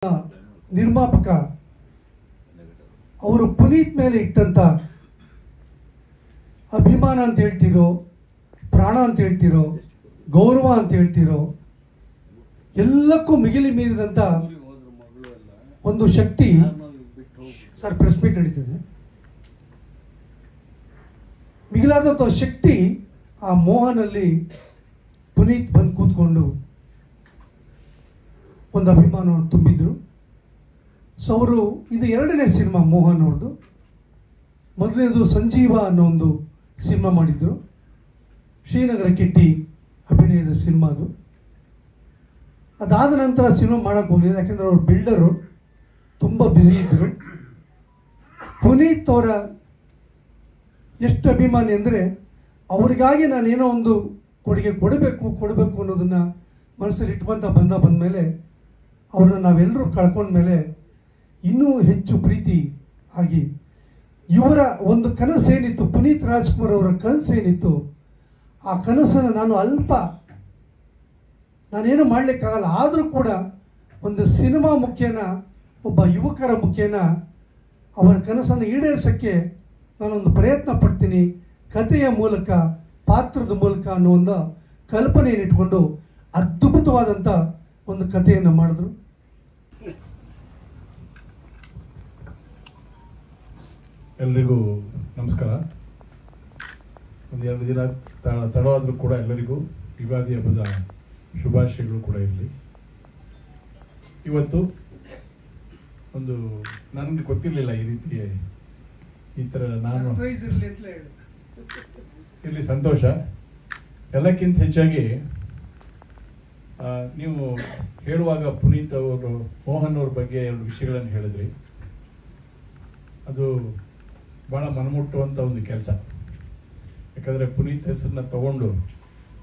ನಿರ್ಮಾಪಕ ಅವರು ಪುನೀತ್ ಮೇಲೆ ಇಟ್ಟಂತ ಅಭಿಮಾನ ಅಂತ ಹೇಳ್ತಿರೋ, ಪ್ರಾಣ ಅಂತ ಹೇಳ್ತಿರೋ, ಗೌರವ ಅಂತ ಹೇಳ್ತಿರೋ, ಎಲ್ಲಕ್ಕೂ ಮಿಗಿಲಿ ಮೀರಿದಂತ ಒಂದು ಶಕ್ತಿ ಸರ್ ಪ್ರೆಸ್ ಮೀಟ್ ನಡೀತಿದೆ. ಮಿಗಿಲಾದಂಥ ಶಕ್ತಿ ಆ ಮೋಹನಲ್ಲಿ ಪುನೀತ್ ಬಂದು ಕೂತ್ಕೊಂಡು ಒಂದು ಅಭಿಮಾನವನ್ನು ತುಂಬಿದ್ರು. ಸೊ ಅವರು ಇದು ಎರಡನೇ ಸಿನಿಮಾ ಮೋಹನ್ ಅವ್ರದ್ದು. ಮೊದಲನೇದು ಸಂಜೀವ ಅನ್ನೋ ಒಂದು ಸಿನಿಮಾ ಮಾಡಿದ್ರು, ಶ್ರೀನಗರ ಕಿಟ್ಟಿ ಅಭಿನಯದ ಸಿನಿಮಾ ಅದು. ಅದಾದ ನಂತರ ಸಿನಿಮಾ ಮಾಡೋಕ್ಕೆ ಹೋಗಲಿಲ್ಲ, ಯಾಕೆಂದರೆ ಅವ್ರ ಬಿಲ್ಡರು ತುಂಬ ಬ್ಯುಸಿ ಇದ್ದರು. ಪುನೀತ್ ಅವರ ಎಷ್ಟು ಅಭಿಮಾನಿ ಅಂದರೆ ಅವ್ರಿಗಾಗಿ ನಾನೇನೋ ಒಂದು ಕೊಡುಗೆ ಕೊಡಬೇಕು ಅನ್ನೋದನ್ನು ಮನಸ್ಸಲ್ಲಿ ಇಟ್ಕೊಂತ ಬಂದಮೇಲೆ ಅವ್ರನ್ನ ನಾವೆಲ್ಲರೂ ಕಳ್ಕೊಂಡ್ಮೇಲೆ ಇನ್ನೂ ಹೆಚ್ಚು ಪ್ರೀತಿ ಆಗಿ ಇವರ ಒಂದು ಕನಸೇನಿತ್ತು, ಪುನೀತ್ ರಾಜ್ಕುಮಾರ್ ಅವರ ಕನಸೇನಿತ್ತು, ಆ ಕನಸನ್ನು ನಾನೇನು ಮಾಡಲಿಕ್ಕಾಗಲ್ಲ. ಆದರೂ ಕೂಡ ಒಂದು ಸಿನಿಮಾ ಮುಖೇನ, ಒಬ್ಬ ಯುವಕರ ಮುಖೇನ ಅವರ ಕನಸನ್ನು ಈಡೇರಿಸೋಕ್ಕೆ ನಾನೊಂದು ಪ್ರಯತ್ನ ಪಡ್ತೀನಿ, ಕಥೆಯ ಮೂಲಕ, ಪಾತ್ರದ ಮೂಲಕ ಅನ್ನೋ ಒಂದು ಕಲ್ಪನೆಯನ್ನು ಇಟ್ಕೊಂಡು ಅದ್ಭುತವಾದಂಥ ಒಂದು ಕಥೆಯನ್ನು ಮಾಡಿದ್ರು. ಎಲ್ರಿಗೂ ನಮಸ್ಕಾರ. ಒಂದು 2 ದಿನ ತಡವಾದರೂ ಕೂಡ ಎಲ್ಲರಿಗೂ ಯುಗಾದಿ ಹಬ್ಬದ ಶುಭಾಶಯಗಳು ಕೂಡ ಇರಲಿ. ಇವತ್ತು ಒಂದು ನನಗೆ ಗೊತ್ತಿರಲಿಲ್ಲ ಈ ಥರ ನಾನು ಇರಲಿ, ಸಂತೋಷ. ಎಲ್ಲಕ್ಕಿಂತ ಹೆಚ್ಚಾಗಿ ನೀವು ಹೇಳುವಾಗ ಪುನೀತ್ ಅವರು, ಮೋಹನ್ ಅವ್ರ ಬಗ್ಗೆ 2 ವಿಷಯಗಳನ್ನು ಹೇಳಿದ್ರಿ. ಅದು ಭಾಳ ಮನಮುಟ್ಟುವಂಥ ಒಂದು ಕೆಲಸ. ಯಾಕಂದರೆ ಪುನೀತ್ ಹೆಸರನ್ನ ತಗೊಂಡು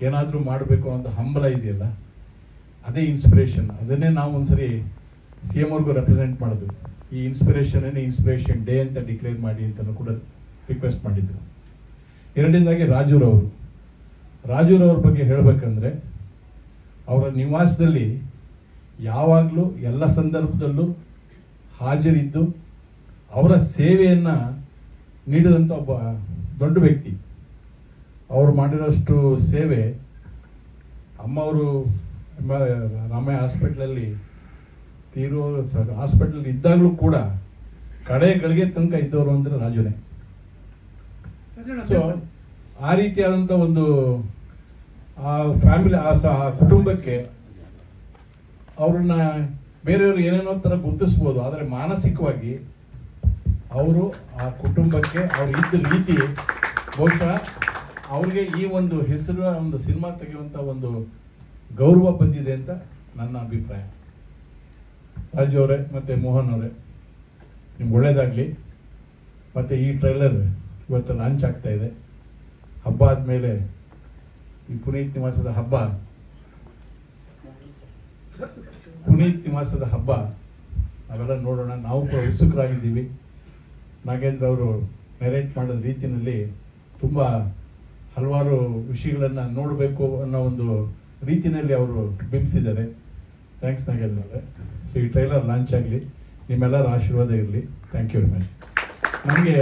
ಏನಾದರೂ ಮಾಡಬೇಕು ಅನ್ನೋ ಹಂಬಲ ಇದೆಯಲ್ಲ, ಅದೇ ಇನ್ಸ್ಪಿರೇಷನ್. ಅದನ್ನೇ ನಾವು ಒಂದ್ಸರಿ CM ಅವ್ರಿಗೂ ರೆಪ್ರೆಸೆಂಟ್ ಮಾಡಿದ್ವಿ. ಈ ಇನ್ಸ್ಪಿರೇಷನ್ ಡೇ ಅಂತ ಡಿಕ್ಲೇರ್ ಮಾಡಿ ಅಂತಲೂ ಕೂಡ ರಿಕ್ವೆಸ್ಟ್ ಮಾಡಿದ್ರು. ಎರಡನೇದಾಗಿ ರಾಜೂರವ್ರ ಬಗ್ಗೆ ಹೇಳಬೇಕಂದ್ರೆ, ಅವರ ನಿವಾಸದಲ್ಲಿ ಯಾವಾಗಲೂ ಎಲ್ಲ ಸಂದರ್ಭದಲ್ಲೂ ಹಾಜರಿದ್ದು ಅವರ ಸೇವೆಯನ್ನು ನೀಡಿದಂಥ ಒಬ್ಬ ದೊಡ್ಡ ವ್ಯಕ್ತಿ. ಅವರು ಮಾಡಿರೋಷ್ಟು ಸೇವೆ ಅಮ್ಮವರು ರಾಮಯ್ಯ ಹಾಸ್ಪಿಟ್ಲಲ್ಲಿ ಹಾಸ್ಪಿಟಲ್ ಇದ್ದಾಗಲೂ ಕೂಡ ಕಡೆಗಳಿಗೆ ತನಕ ಇದ್ದವರು ಅಂದರೆ ರಾಜುನೇ. ಸೊ ಆ ರೀತಿಯಾದಂಥ ಒಂದು ಆ ಫ್ಯಾಮಿಲಿ, ಆ ಕುಟುಂಬಕ್ಕೆ ಅವ್ರನ್ನ ಬೇರೆಯವರು ಏನೇನೋ ಥರ ಗುರುತಿಸ್ಬೋದು, ಆದರೆ ಮಾನಸಿಕವಾಗಿ ಅವರು ಆ ಕುಟುಂಬಕ್ಕೆ ಅವ್ರು ಇದ್ದ ರೀತಿ ಬಹುಶಃ ಅವ್ರಿಗೆ ಈ ಒಂದು ಹೆಸರು, ಒಂದು ಸಿನಿಮಾ ತೆಗೆಯುವಂಥ ಒಂದು ಗೌರವ ಬಂದಿದೆ ಅಂತ ನನ್ನ ಅಭಿಪ್ರಾಯ. ರಾಜು ಅವರೇ ಮತ್ತು ಮೋಹನ್ ಅವರೇ, ನಿಮ್ಗೆ ಒಳ್ಳೇದಾಗಲಿ. ಮತ್ತು ಈ ಟ್ರೈಲರ್ ಇವತ್ತು ಲಾಂಚ್ ಆಗ್ತಾ ಇದೆ. ಹಬ್ಬ ಆದಮೇಲೆ ಈ ಪುನೀತ್ ನಿವಾಸದ ಹಬ್ಬ ನಾವೆಲ್ಲ ನೋಡೋಣ. ನಾವು ಕೂಡ ಉತ್ಸುಕರಾಗಿದ್ದೀವಿ. ನಾಗೇಂದ್ರ ಅವರು ನೆರೇಟ್ ಮಾಡೋದ ರೀತಿಯಲ್ಲಿ ತುಂಬ ಹಲವಾರು ವಿಷಯಗಳನ್ನು ನೋಡಬೇಕು ಅನ್ನೋ ಒಂದು ರೀತಿಯಲ್ಲಿ ಅವರು ಬಿಂಬಿಸಿದ್ದಾರೆ. ಥ್ಯಾಂಕ್ಸ್ ನಾಗೇಂದ್ರ ಅವರೇ. ಸೊ ಈ ಟ್ರೈಲರ್ ಲಾಂಚ್ ಆಗಲಿ, ನಿಮ್ಮೆಲ್ಲರ ಆಶೀರ್ವಾದ ಇರಲಿ. Thank you very much. ನನಗೆ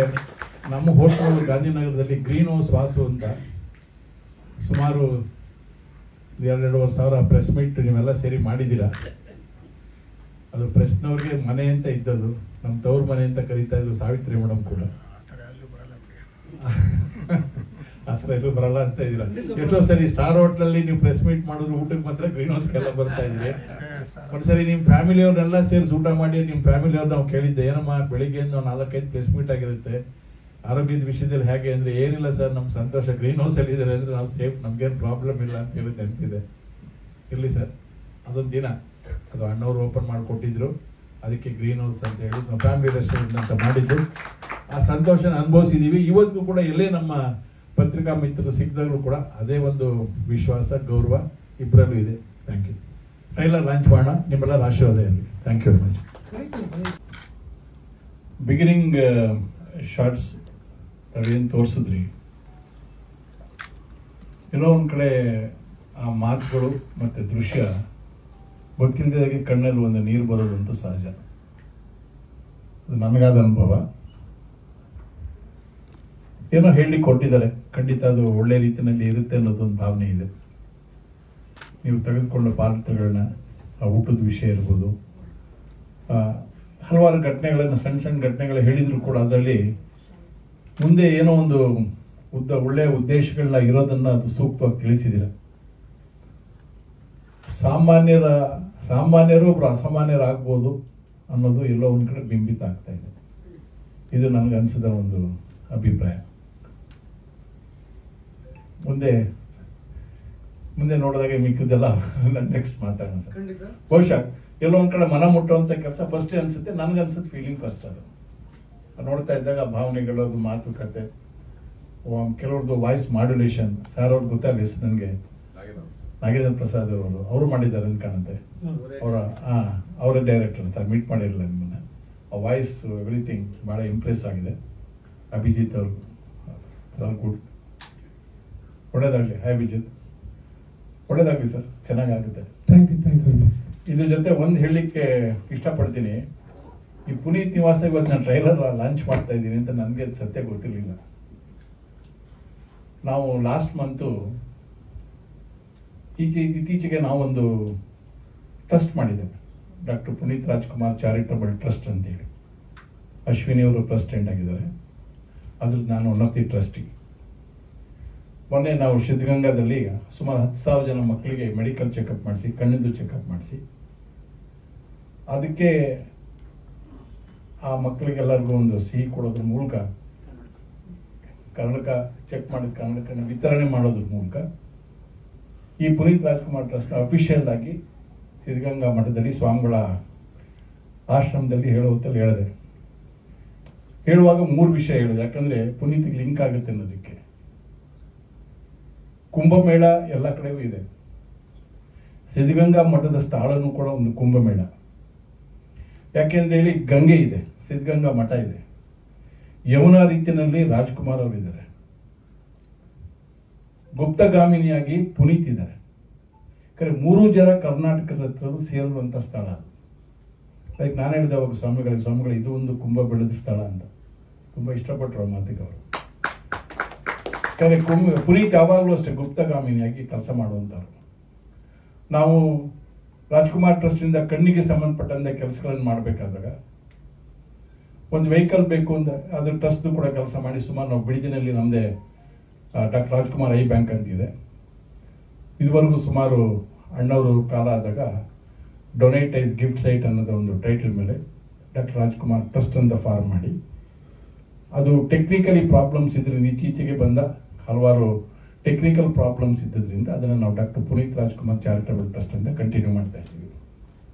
ನಮ್ಮ ಹೋಟೆಲ್ ಗಾಂಧಿನಗರದಲ್ಲಿ ಗ್ರೀನ್ ಹೌಸ್ ವಾಸು ಅಂತ ಸುಮಾರು 2-2.5 ಸಾವಿರ ಪ್ರೆಸ್ ಮೀಟ್ ನೀವೆಲ್ಲ ಸೇರಿ ಮಾಡಿದ್ದೀರಾ. ಅದು ಪ್ರೆಸ್ನವ್ರಿಗೆ ಮನೆ ಅಂತ ಇದ್ದದ್ದು, ನಮ್ಮ ತವ್ರ ಮನೆ ಅಂತ ಕರೀತಾ ಇದ್ರು ಸಾವಿತ್ರಿ ಮೇಡಮ್ ಕೂಡ. ಆ ಥರ ಎಲ್ಲೂ ಬರಲ್ಲ ಅಂತ ಇದ್ದೀರಾ. ಎಷ್ಟೋ ಸರಿ ಸ್ಟಾರ್ ಹೋಟ್ಲಲ್ಲಿ ನೀವು ಪ್ರೆಸ್ ಮೀಟ್ ಮಾಡಿದ್ರು ಊಟಕ್ಕೆ ಮಾತ್ರ ಗ್ರೀನ್ ಹೌಸ್ಗೆಲ್ಲ ಬರ್ತಾ ಇದ್ರಿ. ಒಂದ್ಸರಿ ನಿಮ್ಮ ಫ್ಯಾಮಿಲಿಯವ್ರನ್ನೆಲ್ಲ ಸೇರಿಸಿ ಊಟ ಮಾಡಿ ನಿಮ್ಮ ಫ್ಯಾಮಿಲಿಯವ್ರು ನಾವು ಕೇಳಿದ್ದೆ, ಏನಮ್ಮ ಬೆಳಿಗ್ಗೆ 4-5 ಪ್ರೆಸ್ ಮೀಟ್ ಆಗಿರುತ್ತೆ, ಆರೋಗ್ಯದ ವಿಷಯದಲ್ಲಿ ಹೇಗೆ ಅಂದರೆ, ಏನಿಲ್ಲ ಸರ್, ನಮ್ಮ ಸಂತೋಷ ಗ್ರೀನ್ ಹೌಸಲ್ಲಿ ಇದ್ದಾರೆ ಅಂದರೆ ನಾವು ಸೇಫ್, ನಮಗೇನು ಪ್ರಾಬ್ಲಮ್ ಇಲ್ಲ ಅಂತ ಹೇಳಿ ನೆನಪಿದೆ. ಇರಲಿ ಸರ್, ಅದೊಂದು ದಿನ ಅದು ಅಣ್ಣವ್ರು ಓಪನ್ ಮಾಡಿಕೊಟ್ಟಿದ್ರು, ಅದಕ್ಕೆ ಗ್ರೀನ್ ಹೌಸ್ ಅಂತ ಹೇಳಿ ನಾವು ಫ್ಯಾಮಿಲಿ ರೆಸ್ಟೋರೆಂಟ್ ಅಂತ ಮಾಡಿದ್ದು. ಆ ಸಂತೋಷನ ಅನುಭವಿಸಿದ್ದೀವಿ. ಇವತ್ತಿಗೂ ಕೂಡ ಎಲ್ಲೇ ನಮ್ಮ ಪತ್ರಿಕಾ ಮಿತ್ರರು ಸಿಕ್ಕಿದಾಗಲೂ ಕೂಡ ಅದೇ ಒಂದು ವಿಶ್ವಾಸ, ಗೌರವ ಇಬ್ಬರಲ್ಲೂ ಇದೆ. Thank you. ಟ್ರೈಲರ್ ಲಾಂಚ್ ಮಾಡೋಣ, ನಿಮ್ಮೆಲ್ಲರ ಆಶೀರ್ವಾದ ಇರಲಿ. Thank you very much. Beginning shorts ತಾವೇನು ತೋರಿಸಿದ್ರಿ, ಎಲ್ಲೋ ಒಂದು ಕಡೆ ಆ ಮಾತುಗಳು ಮತ್ತು ದೃಶ್ಯ ಗೊತ್ತಿಲ್ಲದಾಗೆ ಕಣ್ಣಲ್ಲಿ ಒಂದು ನೀರು ಬರೋದಂತೂ ಸಹಜ. ಅದು ನನಗಾದ ಅನುಭವ. ಏನೋ ಹೇಳಿ ಕೊಟ್ಟಿದ್ದಾರೆ, ಖಂಡಿತ ಅದು ಒಳ್ಳೆ ರೀತಿಯಲ್ಲಿ ಇರುತ್ತೆ ಅನ್ನೋದೊಂದು ಭಾವನೆ ಇದೆ. ನೀವು ತೆಗೆದುಕೊಂಡ ಪಾತ್ರಗಳನ್ನ, ಆ ಊಟದ ವಿಷಯ ಇರ್ಬೋದು, ಹಲವಾರು ಘಟನೆಗಳನ್ನು, ಸಣ್ಣ ಸಣ್ಣ ಘಟನೆಗಳು ಹೇಳಿದ್ರು ಕೂಡ ಅದರಲ್ಲಿ ಮುಂದೆ ಏನೋ ಒಂದು ಒಳ್ಳೆಯ ಉದ್ದೇಶಗಳನ್ನ ಇರೋದನ್ನು ಅದು ಸೂಕ್ತವಾಗಿ ತಿಳಿಸಿದ್ದೀರ. ಸಾಮಾನ್ಯರು ಒಬ್ರು ಅಸಾಮಾನ್ಯರಾಗ್ಬೋದು ಅನ್ನೋದು ಎಲ್ಲೋ ಒಂದು ಕಡೆ ಬಿಂಬಿತ ಆಗ್ತಾ ಇದೆ. ಇದು ನನಗೆ ಅನಿಸಿದ ಒಂದು ಅಭಿಪ್ರಾಯ. ಮುಂದೆ ನೋಡಿದಾಗ ಮಿಕ್ಕಿದ್ದೆಲ್ಲ ನೆಕ್ಸ್ಟ್ ಮಾತಾಡೋಣ ಸರ್. ಬಹುಶಃ ಎಲ್ಲೋ ಒಂದು ಕಡೆ ಮನ ಮುಟ್ಟುವಂಥ ಕೆಲಸ ಫಸ್ಟ್ ಅನ್ಸುತ್ತೆ, ನನಗನ್ಸುತ್ತೆ ಫೀಲಿಂಗ್ ಫಸ್ಟ್. ಅದು ನೋಡ್ತಾ ಇದ್ದಾಗ ಭಾವನೆಗಳು, ಅದು ಮಾತುಕತೆ, ಕೆಲವ್ರದ್ದು ವಾಯ್ಸ್ ಮಾಡ್ಯುಲೇಷನ್. ಸರ್ ಅವ್ರಿಗೆ ಗೊತ್ತಾಗಲಿ ಹೆಸರು ನನಗೆ, ನಾಗೇಂದ್ರ ಪ್ರಸಾದ್ ಅವರು ಮಾಡಿದ್ದಾರೆ ಅಂತ ಕಾಣುತ್ತೆ. ಅವರ ಡೈರೆಕ್ಟರ್ ಸರ್, ಮೀಟ್ ಮಾಡಿರಲಿಲ್ಲ ನಿಮ್ಮನ್ನ. ಆ ವಾಯ್ಸ್ ಎವ್ರಿಥಿಂಗ್ ಭಾಳ ಇಂಪ್ರೆಸ್ ಆಗಿದೆ. ಅಭಿಜಿತ್ ಅವ್ರು ಗುಡ್, ಒಳ್ಳೇದಾಗಲಿ. ಹಾಯ್ ಅಭಿಜಿತ್, ಒಳ್ಳೇದಾಗಲಿ ಸರ್, ಚೆನ್ನಾಗಾಗುತ್ತೆ. Thank you. ಇದ್ರ ಜೊತೆ ಒಂದು ಹೇಳಲಿಕ್ಕೆ ಇಷ್ಟಪಡ್ತೀನಿ. ಈ ಪುನೀತ್ ನಿವಾಸ ಇವತ್ತು ನಾನು ಟ್ರೈಲರ್ ಲಾಂಚ್ ಮಾಡ್ತಾ ಇದ್ದೀನಿ ಅಂತ ನನಗೆ ಸತ್ಯ ಗೊತ್ತಿರಲಿಲ್ಲ. ನಾವು ಲಾಸ್ಟ್ ಮಂತು ಇತ್ತೀಚೆಗೆ ನಾವೊಂದು ಟ್ರಸ್ಟ್ ಮಾಡಿದ್ದೇವೆ, doctor Puneeth Rajkumar charitable trust ಅಂತೇಳಿ. ಅಶ್ವಿನಿ ಅವರು ಪ್ರೆಸಿಡೆಂಟ್ ಆಗಿದ್ದಾರೆ, ಅದ್ರದ್ದು ನಾನು ಒನ್ ಆಫ್ ದಿ ಟ್ರಸ್ಟಿ. ಮೊನ್ನೆ ನಾವು ಸಿದ್ಧಗಂಗಾದಲ್ಲಿ ಸುಮಾರು 10,000 ಜನ ಮಕ್ಕಳಿಗೆ ಮೆಡಿಕಲ್ ಚೆಕಪ್ ಮಾಡಿಸಿ, ಕಣ್ಣಿಂದು ಚೆಕಪ್ ಮಾಡಿಸಿ, ಅದಕ್ಕೆ ಆ ಮಕ್ಕಳಿಗೆಲ್ಲರಿಗೂ ಒಂದು ಸಿಹಿ ಕೊಡೋದ್ರ ಮೂಲಕ, ಕನ್ನಡಕ ಚೆಕ್ ಮಾಡಿದ ಕನ್ನಡಕನ ವಿತರಣೆ ಮಾಡೋದ್ರ ಮೂಲಕ ಈ ಪುನೀತ್ ರಾಜ್ಕುಮಾರ್ ಟ್ರಸ್ಟ್ ಅಫಿಷಿಯಲ್ ಆಗಿ ಸಿದ್ಧಗಂಗಾ ಮಠದಲ್ಲಿ ಸ್ವಾಮಿಗಳ ಆಶ್ರಮದಲ್ಲಿ ಹೇಳೋ ಹೊತ್ತಲ್ಲಿ ಹೇಳಿದೆ. ಹೇಳುವಾಗ 3 ವಿಷಯ ಹೇಳಿದೆ, ಯಾಕಂದ್ರೆ ಪುನೀತ್ಗೆ ಲಿಂಕ್ ಆಗುತ್ತೆ ಅನ್ನೋದಕ್ಕೆ. ಕುಂಭಮೇಳ ಎಲ್ಲ ಕಡೆಗೂ ಇದೆ, ಸಿದ್ಧಗಂಗಾ ಮಠದ ಸ್ಥಳನೂ ಕೂಡ ಒಂದು ಕುಂಭಮೇಳ. ಯಾಕೆಂದ್ರೆ ಇಲ್ಲಿ ಗಂಗೆ ಇದೆ, ಸಿದ್ಧಗಂಗಾ ಮಠ ಇದೆ, ಯಮುನಾ ರೀತಿಯಲ್ಲಿ ರಾಜ್ಕುಮಾರ್ ಅವರಿದ್ದಾರೆ, ಗುಪ್ತಗಾಮಿನಿಯಾಗಿ ಪುನೀತ್ ಇದ್ದಾರೆ. 3 ಜನ ಕರ್ನಾಟಕದ ಹತ್ರ ಸೇರುವಂತ ಸ್ಥಳ. ಲೈಕ್ ನಾನು ಹೇಳಿದೆ ಅವಾಗ ಸ್ವಾಮಿಗಳು ಇದು ಒಂದು ಕುಂಭ ಬೆಳೆದ ಸ್ಥಳ ಅಂತ. ತುಂಬಾ ಇಷ್ಟಪಟ್ಟರು ಮಾತಿಗೆ ಅವರು. ಪುನೀತ್ ಯಾವಾಗಲೂ ಅಷ್ಟೇ ಗುಪ್ತಗಾಮಿನಿಯಾಗಿ ಕೆಲಸ ಮಾಡುವಂಥವ್ರು. ನಾವು ರಾಜ್ಕುಮಾರ್ ಟ್ರಸ್ಟಿಂದ ಕಣ್ಣಿಗೆ ಸಂಬಂಧಪಟ್ಟಂತೆ ಕೆಲಸಗಳನ್ನು ಮಾಡಬೇಕಾದಾಗ ಒಂದು ವೆಹಿಕಲ್ ಬೇಕು ಅಂತ ಅದ್ರ ಟ್ರಸ್ಟ್ ಕೂಡ ಕೆಲಸ ಮಾಡಿ ಸುಮಾರು ನಾವು ಬಿಳಿಜಿನಲ್ಲಿ ನಮ್ಮದೇ ಡಾಕ್ಟರ್ ರಾಜ್ಕುಮಾರ್ ಐ ಬ್ಯಾಂಕ್ ಅಂತಿದೆ. ಇದುವರೆಗೂ ಸುಮಾರು ಅಣ್ಣವರು ಕಾಲ ಆದಾಗ ಡೊನೇಟ್ ಐಸ್ ಗಿಫ್ಟ್ ಸೈಟ್ ಅನ್ನೋದು ಒಂದು ಟೈಟಲ್ ಮೇಲೆ ಡಾಕ್ಟರ್ ರಾಜ್ಕುಮಾರ್ ಟ್ರಸ್ಟ್ ಅಂತ ಫಾರ್ಮ್ ಮಾಡಿ, ಅದು ಟೆಕ್ನಿಕಲಿ ಪ್ರಾಬ್ಲಮ್ಸ್ ಇದ್ರಿಂದ ಇತ್ತೀಚೆಗೆ ಬಂದ ಹಲವಾರು ಟೆಕ್ನಿಕಲ್ ಪ್ರಾಬ್ಲಮ್ಸ್ ಇದ್ದರಿಂದ ಅದನ್ನು ನಾವು doctor Puneeth Rajkumar charitable trust ಅಂತ ಕಂಟಿನ್ಯೂ ಮಾಡ್ತಾ ಇದ್ದೀವಿ.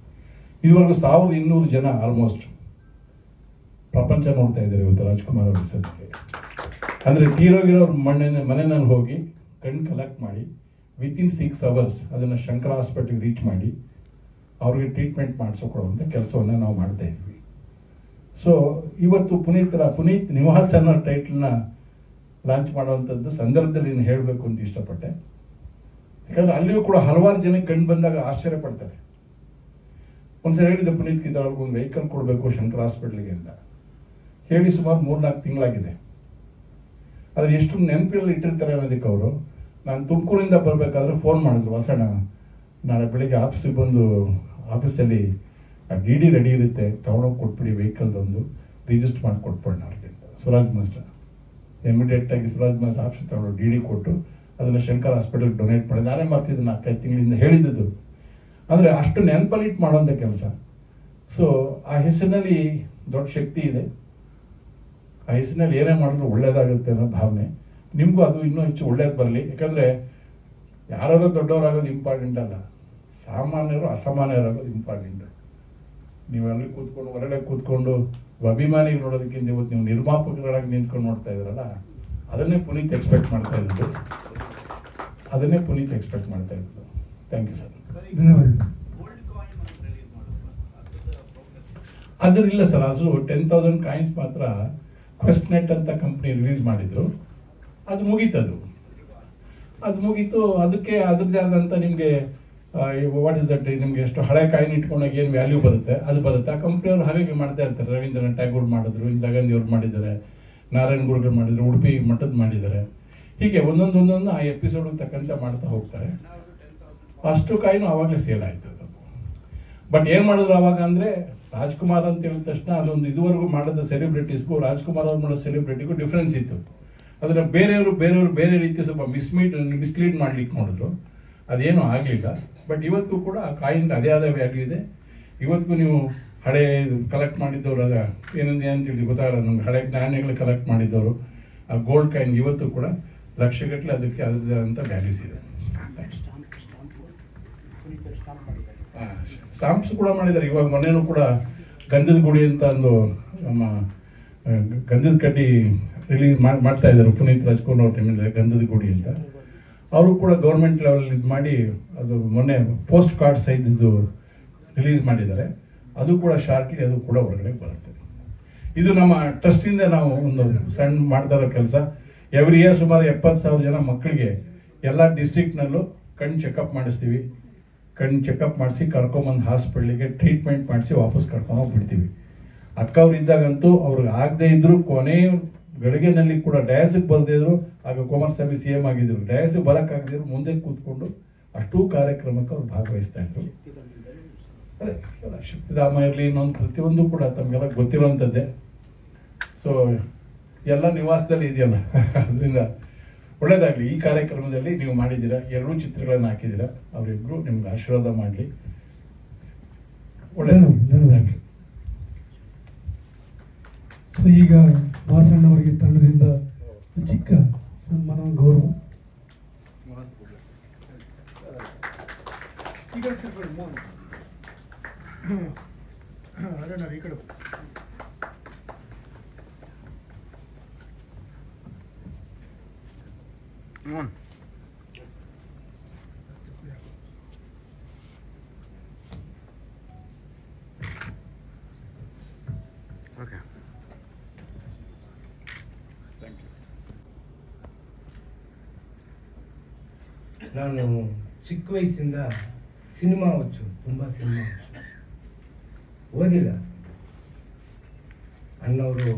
ಇದುವರೆಗೂ 1200 ಜನ ಆಲ್ಮೋಸ್ಟ್ ಪ್ರಪಂಚ ನೋಡ್ತಾ ಇದ್ದಾರೆ ಇವತ್ತು ರಾಜ್ಕುಮಾರ್ ಅವ್ರ ಹೆಸರಿಗೆ. ಅಂದರೆ ತೀರೋಗಿರೋರು ಮನೆಯಲ್ಲಿ ಹೋಗಿ ಕಣ್ಣು ಕಲೆಕ್ಟ್ ಮಾಡಿ ವಿತಿನ್ 6 hours ಅದನ್ನು ಶಂಕರ ಹಾಸ್ಪಿಟಲ್ಗೆ ರೀಚ್ ಮಾಡಿ ಅವ್ರಿಗೆ ಟ್ರೀಟ್ಮೆಂಟ್ ಮಾಡಿಸ್ಕೊಡುವಂಥ ಕೆಲಸವನ್ನು ನಾವು ಮಾಡ್ತಾ ಇದ್ವಿ. ಸೊ ಇವತ್ತು ಪುನೀತ್ ನಿವಾಸ ಅನ್ನೋ ಟೈಟಲ್ನ ಲಾಂಚ್ ಮಾಡುವಂಥದ್ದು ಸಂದರ್ಭದಲ್ಲಿ ನಾನು ಹೇಳಬೇಕು ಅಂತ ಇಷ್ಟಪಟ್ಟೆ. ಯಾಕಂದರೆ ಅಲ್ಲಿಯೂ ಕೂಡ ಹಲವಾರು ಜನಕ್ಕೆ ಕಂಡು ಬಂದಾಗ ಆಶ್ಚರ್ಯ ಪಡ್ತಾರೆ. ಒಂದ್ಸರಿ ಹೇಳಿದೆ ಪುನೀತ್ ಅವ್ರಿಗೆ ಒಂದು ವೆಹಿಕಲ್ ಕೊಡಬೇಕು ಶಂಕರ ಹಾಸ್ಪಿಟ್ಲಿಗೆ ಅಂತ ಹೇಳಿ ಸುಮಾರು 3-4 ತಿಂಗಳಾಗಿದೆ. ಆದರೆ ಎಷ್ಟು ನೆನಪಿನಲ್ಲಿ ಇಟ್ಟಿರ್ತಾರೆ ಅನ್ನೋದಕ್ಕೆ ಅವರು, ನಾನು ತುಮಕೂರಿಂದ ಬರಬೇಕಾದ್ರೆ ಫೋನ್ ಮಾಡಿದ್ರು, ವಸಣ್ಣ ನಾಳೆ ಬೆಳಿಗ್ಗೆ ಆಫೀಸಿಗೆ ಬಂದು ಆಫೀಸಲ್ಲಿ DD ರೆಡಿ ಇರುತ್ತೆ, ತಗೊಂಡೋಗಿ ಕೊಟ್ಬಿಡಿ ವೆಹಿಕಲ್ದೊಂದು ರಿಜಿಸ್ಟರ್ ಮಾಡಿ ಕೊಟ್ಬಿಡೋಣ ಅವ್ರಿಗೆ ಅಂತ. ಸುರಾಜ್ ಮಾಸ್ಟರ್ ಇಮಿಡಿಯೇಟಾಗಿ ಸುರಾಜ್ ಮಾಸ್ಟರ್ ಆಫೀಸ್ ತಗೊಂಡು DD ಕೊಟ್ಟು ಅದನ್ನು ಶಂಕರ್ ಹಾಸ್ಪಿಟಲ್ಗೆ ಡೊನೇಟ್ ಮಾಡಿ ನಾನೇ ಮಾಡ್ತಿದ್ದೆ 4-5 ತಿಂಗಳಿಂದ ಹೇಳಿದ್ದು. ಅಂದರೆ ಅಷ್ಟು ನೆನಪಲ್ಲಿ ಇಟ್ಟು ಮಾಡೋಂಥ ಕೆಲಸ. ಸೊ ಆ ಹೆಸರಿನಲ್ಲಿ ದೊಡ್ಡ ಶಕ್ತಿ ಇದೆ. ಆ ಹೆಸರಿನಲ್ಲಿ ಏನೇ ಮಾಡಿದ್ರು ಒಳ್ಳೇದಾಗುತ್ತೆ ಅನ್ನೋ ಭಾವನೆ. ನಿಮಗೂ ಅದು ಇನ್ನೂ ಹೆಚ್ಚು ಒಳ್ಳೇದು ಬರಲಿ. ಯಾಕಂದರೆ ಯಾರು ದೊಡ್ಡವರಾಗೋದು ಇಂಪಾರ್ಟೆಂಟ್ ಅಲ್ಲ, ಸಾಮಾನ್ಯರು ಅಸಾಮಾನ್ಯರಾಗೋದು ಇಂಪಾರ್ಟೆಂಟ್. ನೀವು ಅಲ್ಲಿ ಕೂತ್ಕೊಂಡು ಹೊರಗಡೆ ಕೂತ್ಕೊಂಡು ಅಭಿಮಾನಿಗೆ ನೋಡೋದಕ್ಕಿಂತ ಇವತ್ತು ನೀವು ನಿರ್ಮಾಪಕರಾಗಿ ನಿಂತ್ಕೊಂಡು ನೋಡ್ತಾ ಇದ್ರಲ್ಲ, ಅದನ್ನೇ ಪುನೀತ್ ಎಕ್ಸ್ಪೆಕ್ಟ್ ಮಾಡ್ತಾ ಇದ್ದು. Thank you sir. ಅದ್ರಿಲ್ಲ ಸರ್, ಅದು 10,000 ಕಾಯಿನ್ಸ್ ಮಾತ್ರ ಕ್ವೆಸ್ಟ್ ನೆಟ್ ಅಂತ ಕಂಪ್ನಿ ರಿಲೀಸ್ ಮಾಡಿದ್ರು. ಅದು ಮುಗೀತು. ಅದಕ್ಕೆ ಅದರದ್ದೇ ಆದಂಥ ನಿಮಗೆ ವಾಟ್ ಇಸ್ ದಟ್, ನಿಮಗೆ ಎಷ್ಟು ಹಳೆ ಕಾಯಿನ್ ಇಟ್ಕೊಂಡಾಗ ಏನು ವ್ಯಾಲ್ಯೂ ಬರುತ್ತೆ ಅದು ಬರುತ್ತೆ. ಆ ಕಂಪ್ನಿಯವರು ಹಾಗಾಗಿ ಮಾಡ್ತಾ ಇರ್ತಾರೆ. ರವೀಂದ್ರನಾಥ್ ಟ್ಯಾಗೋರ್ ಮಾಡಿದ್ರು, ಇಂದಿರಾಗಾಂಧಿ ಅವ್ರು ಮಾಡಿದ್ದಾರೆ, ನಾರಾಯಣ್ ಗುರುಗಳು ಮಾಡಿದ್ರು, ಉಡುಪಿ ಮಠದ ಮಾಡಿದ್ದಾರೆ. ಹೀಗೆ ಒಂದೊಂದು ಆ ಎಪಿಸೋಡ್ ತಕ್ಕಂತೆ ಮಾಡ್ತಾ ಹೋಗ್ತಾರೆ. ಅಷ್ಟು ಕಾಯಿನು ಆವಾಗಲೇ ಸೇಲ್ ಆಯ್ತು. ಬಟ್ ಏನು ಮಾಡಿದ್ರು ಅವಾಗ ಅಂದರೆ, ರಾಜ್ಕುಮಾರ್ ಅಂತ ಹೇಳಿದ ತಕ್ಷಣ ಅದೊಂದು ಇದುವರೆಗೂ ಮಾಡಿದ ಸೆಲೆಬ್ರಿಟೀಸ್ಗೂ ರಾಜ್ಕುಮಾರ್ ಅವ್ರು ಮಾಡೋ ಸೆಲೆಬ್ರಿಟಿಗೂ ಡಿಫ್ರೆನ್ಸ್ ಇತ್ತು. ಅದನ್ನು ಬೇರೆಯವರು ಬೇರೆ ರೀತಿ ಸ್ವಲ್ಪ ಮಿಸ್ಲೀಡ್ ಮಾಡ್ಲಿಕ್ಕೆ ನೋಡಿದ್ರು. ಅದೇನೂ ಆಗಲಿಲ್ಲ. ಬಟ್ ಇವತ್ತಿಗೂ ಕೂಡ ಆ ಕಾಯಿನ್ ಅದೇ ಆದ ವ್ಯಾಲ್ಯೂ ಇದೆ. ಇವತ್ತಿಗೂ ನೀವು ಹಳೆ ಕಲೆಕ್ಟ್ ಮಾಡಿದ್ದವರು ಅದ ಏನಂತ ಹೇಳಿ ಗೊತ್ತಾಗಲ್ಲ ನಮ್ಗೆ, ಹಳೆ ನಾಣ್ಯಗಳು ಕಲೆಕ್ಟ್ ಮಾಡಿದ್ದವರು ಆ ಗೋಲ್ಡ್ ಕಾಯಿನ್ ಇವತ್ತು ಕೂಡ ಲಕ್ಷಗಟ್ಟಲೆ ಅದಕ್ಕೆ ಅದರದ್ದೇ ಅಂತ ವ್ಯಾಲ್ಯೂಸ್ ಇದೆ. ಸ್ಟಾಂಪ್ಸ್ ಕೂಡ ಮಾಡಿದ್ದಾರೆ. ಇವಾಗ ಮೊನ್ನೆನೂ ಕೂಡ ಗಂಧದ ಗುಡಿ ಅಂತ ಒಂದು ನಮ್ಮ ಗಂಧದ ಕಡ್ಡಿ ರಿಲೀಸ್ ಮಾಡ್ತಾ ಇದ್ದಾರೆ ಪುನೀತ್ ರಾಜ್ಕುಮಾರ್ ಅವ್ರ ಟೈಮಲ್ಲಿ, ಗಂಧದ ಗುಡಿ ಅಂತ. ಅವರು ಕೂಡ ಗೌರ್ಮೆಂಟ್ ಲೆವೆಲ್ ಇದು ಮಾಡಿ ಅದು ಮೊನ್ನೆ ಪೋಸ್ಟ್ ಕಾರ್ಡ್ ಸೈಜ್ದು ರಿಲೀಸ್ ಮಾಡಿದ್ದಾರೆ. ಅದು ಕೂಡ ಶಾರ್ಟ್ಲಿ ಅದು ಕೂಡ ಹೊರಗಡೆ ಬರುತ್ತೆ. ಇದು ನಮ್ಮ ಟ್ರಸ್ಟಿಂದ ನಾವು ಒಂದು ಸಣ್ಣ ಮಾಡ್ತಾ ಇರೋ ಕೆಲಸ. ಎವ್ರಿ ಇಯರ್ ಸುಮಾರು 70,000 ಜನ ಮಕ್ಕಳಿಗೆ ಎಲ್ಲ ಡಿಸ್ಟ್ರಿಕ್ಟ್ನಲ್ಲೂ ಕಣ್ಣು ಚೆಕಪ್ ಮಾಡಿಸ್ತೀವಿ. ಕಣ್ಣು ಚೆಕಪ್ ಮಾಡಿಸಿ ಕರ್ಕೊಂಬಂದು ಹಾಸ್ಪಿಟ್ಲಿಗೆ ಟ್ರೀಟ್ಮೆಂಟ್ ಮಾಡಿಸಿ ವಾಪಸ್ ಕರ್ಕೊಂಡೋಗ್ಬಿಡ್ತೀವಿ. ಅಕ್ಕವ್ರು ಇದ್ದಾಗಂತೂ ಅವ್ರಿಗೆ ಆಗದೆ ಇದ್ರು ಕೊನೆ ಗಳಿಗೆನಲ್ಲಿ ಕೂಡ ಡಯಾಸಿಗೆ ಬರದೇ ಇದ್ರು. ಆಗ ಕುಮಾರಸ್ವಾಮಿ CM ಆಗಿದ್ರು. ಡಯಾಸಿಗೆ ಬರೋಕ್ಕಾಗದಿದ್ರು ಮುಂದೆ ಕೂತ್ಕೊಂಡು ಅಷ್ಟೂ ಕಾರ್ಯಕ್ರಮಕ್ಕೆ ಅವ್ರು ಭಾಗವಹಿಸ್ತಾ ಇದ್ರು. ಅದೇ ಶಕ್ತಿಧಾಮ ಇರಲಿ, ಇನ್ನೊಂದು ಪ್ರತಿಯೊಂದು ಕೂಡ ತಮಗೆಲ್ಲ ಗೊತ್ತಿರುವಂಥದ್ದೇ. ಸೊ ಎಲ್ಲ ನಿವಾಸದಲ್ಲಿ ಇದೆಯಲ್ಲ, ಅದರಿಂದ ಒಳ್ಳೇದಾಗಲಿ. ಈ ಕಾರ್ಯಕ್ರಮದಲ್ಲಿ ನೀವು ಮಾಡಿದ್ದೀರಾ, 2 ಚಿತ್ರಗಳನ್ನು ಹಾಕಿದ್ದೀರಾ. ಅವರಿಬ್ಬರು ನಿಮ್ಗೆ ಆಶೀರ್ವಾದ ಮಾಡಲಿ. ಒಳ್ಳೆಯದಾಗಲಿ. ಸೊ ಈಗ ವಾಸಣ್ಣವರಿಗೆ ತಂಡದಿಂದ ಚಿಕ್ಕ ಸನ್ಮಾನ, ಗೌರವ. ರಾಜಣ್ಣ ಈ ಕಡೆ ಓಕೆ. ನಾನು ಚಿಕ್ಕ ವಯಸ್ಸಿಂದ ಸಿನಿಮಾ ಹುಚ್ಚು, ತುಂಬ ಸಿನಿಮಾ ಹುಚ್ಚು. ಓದಿಲ್ಲ. ಅಣ್ಣವರು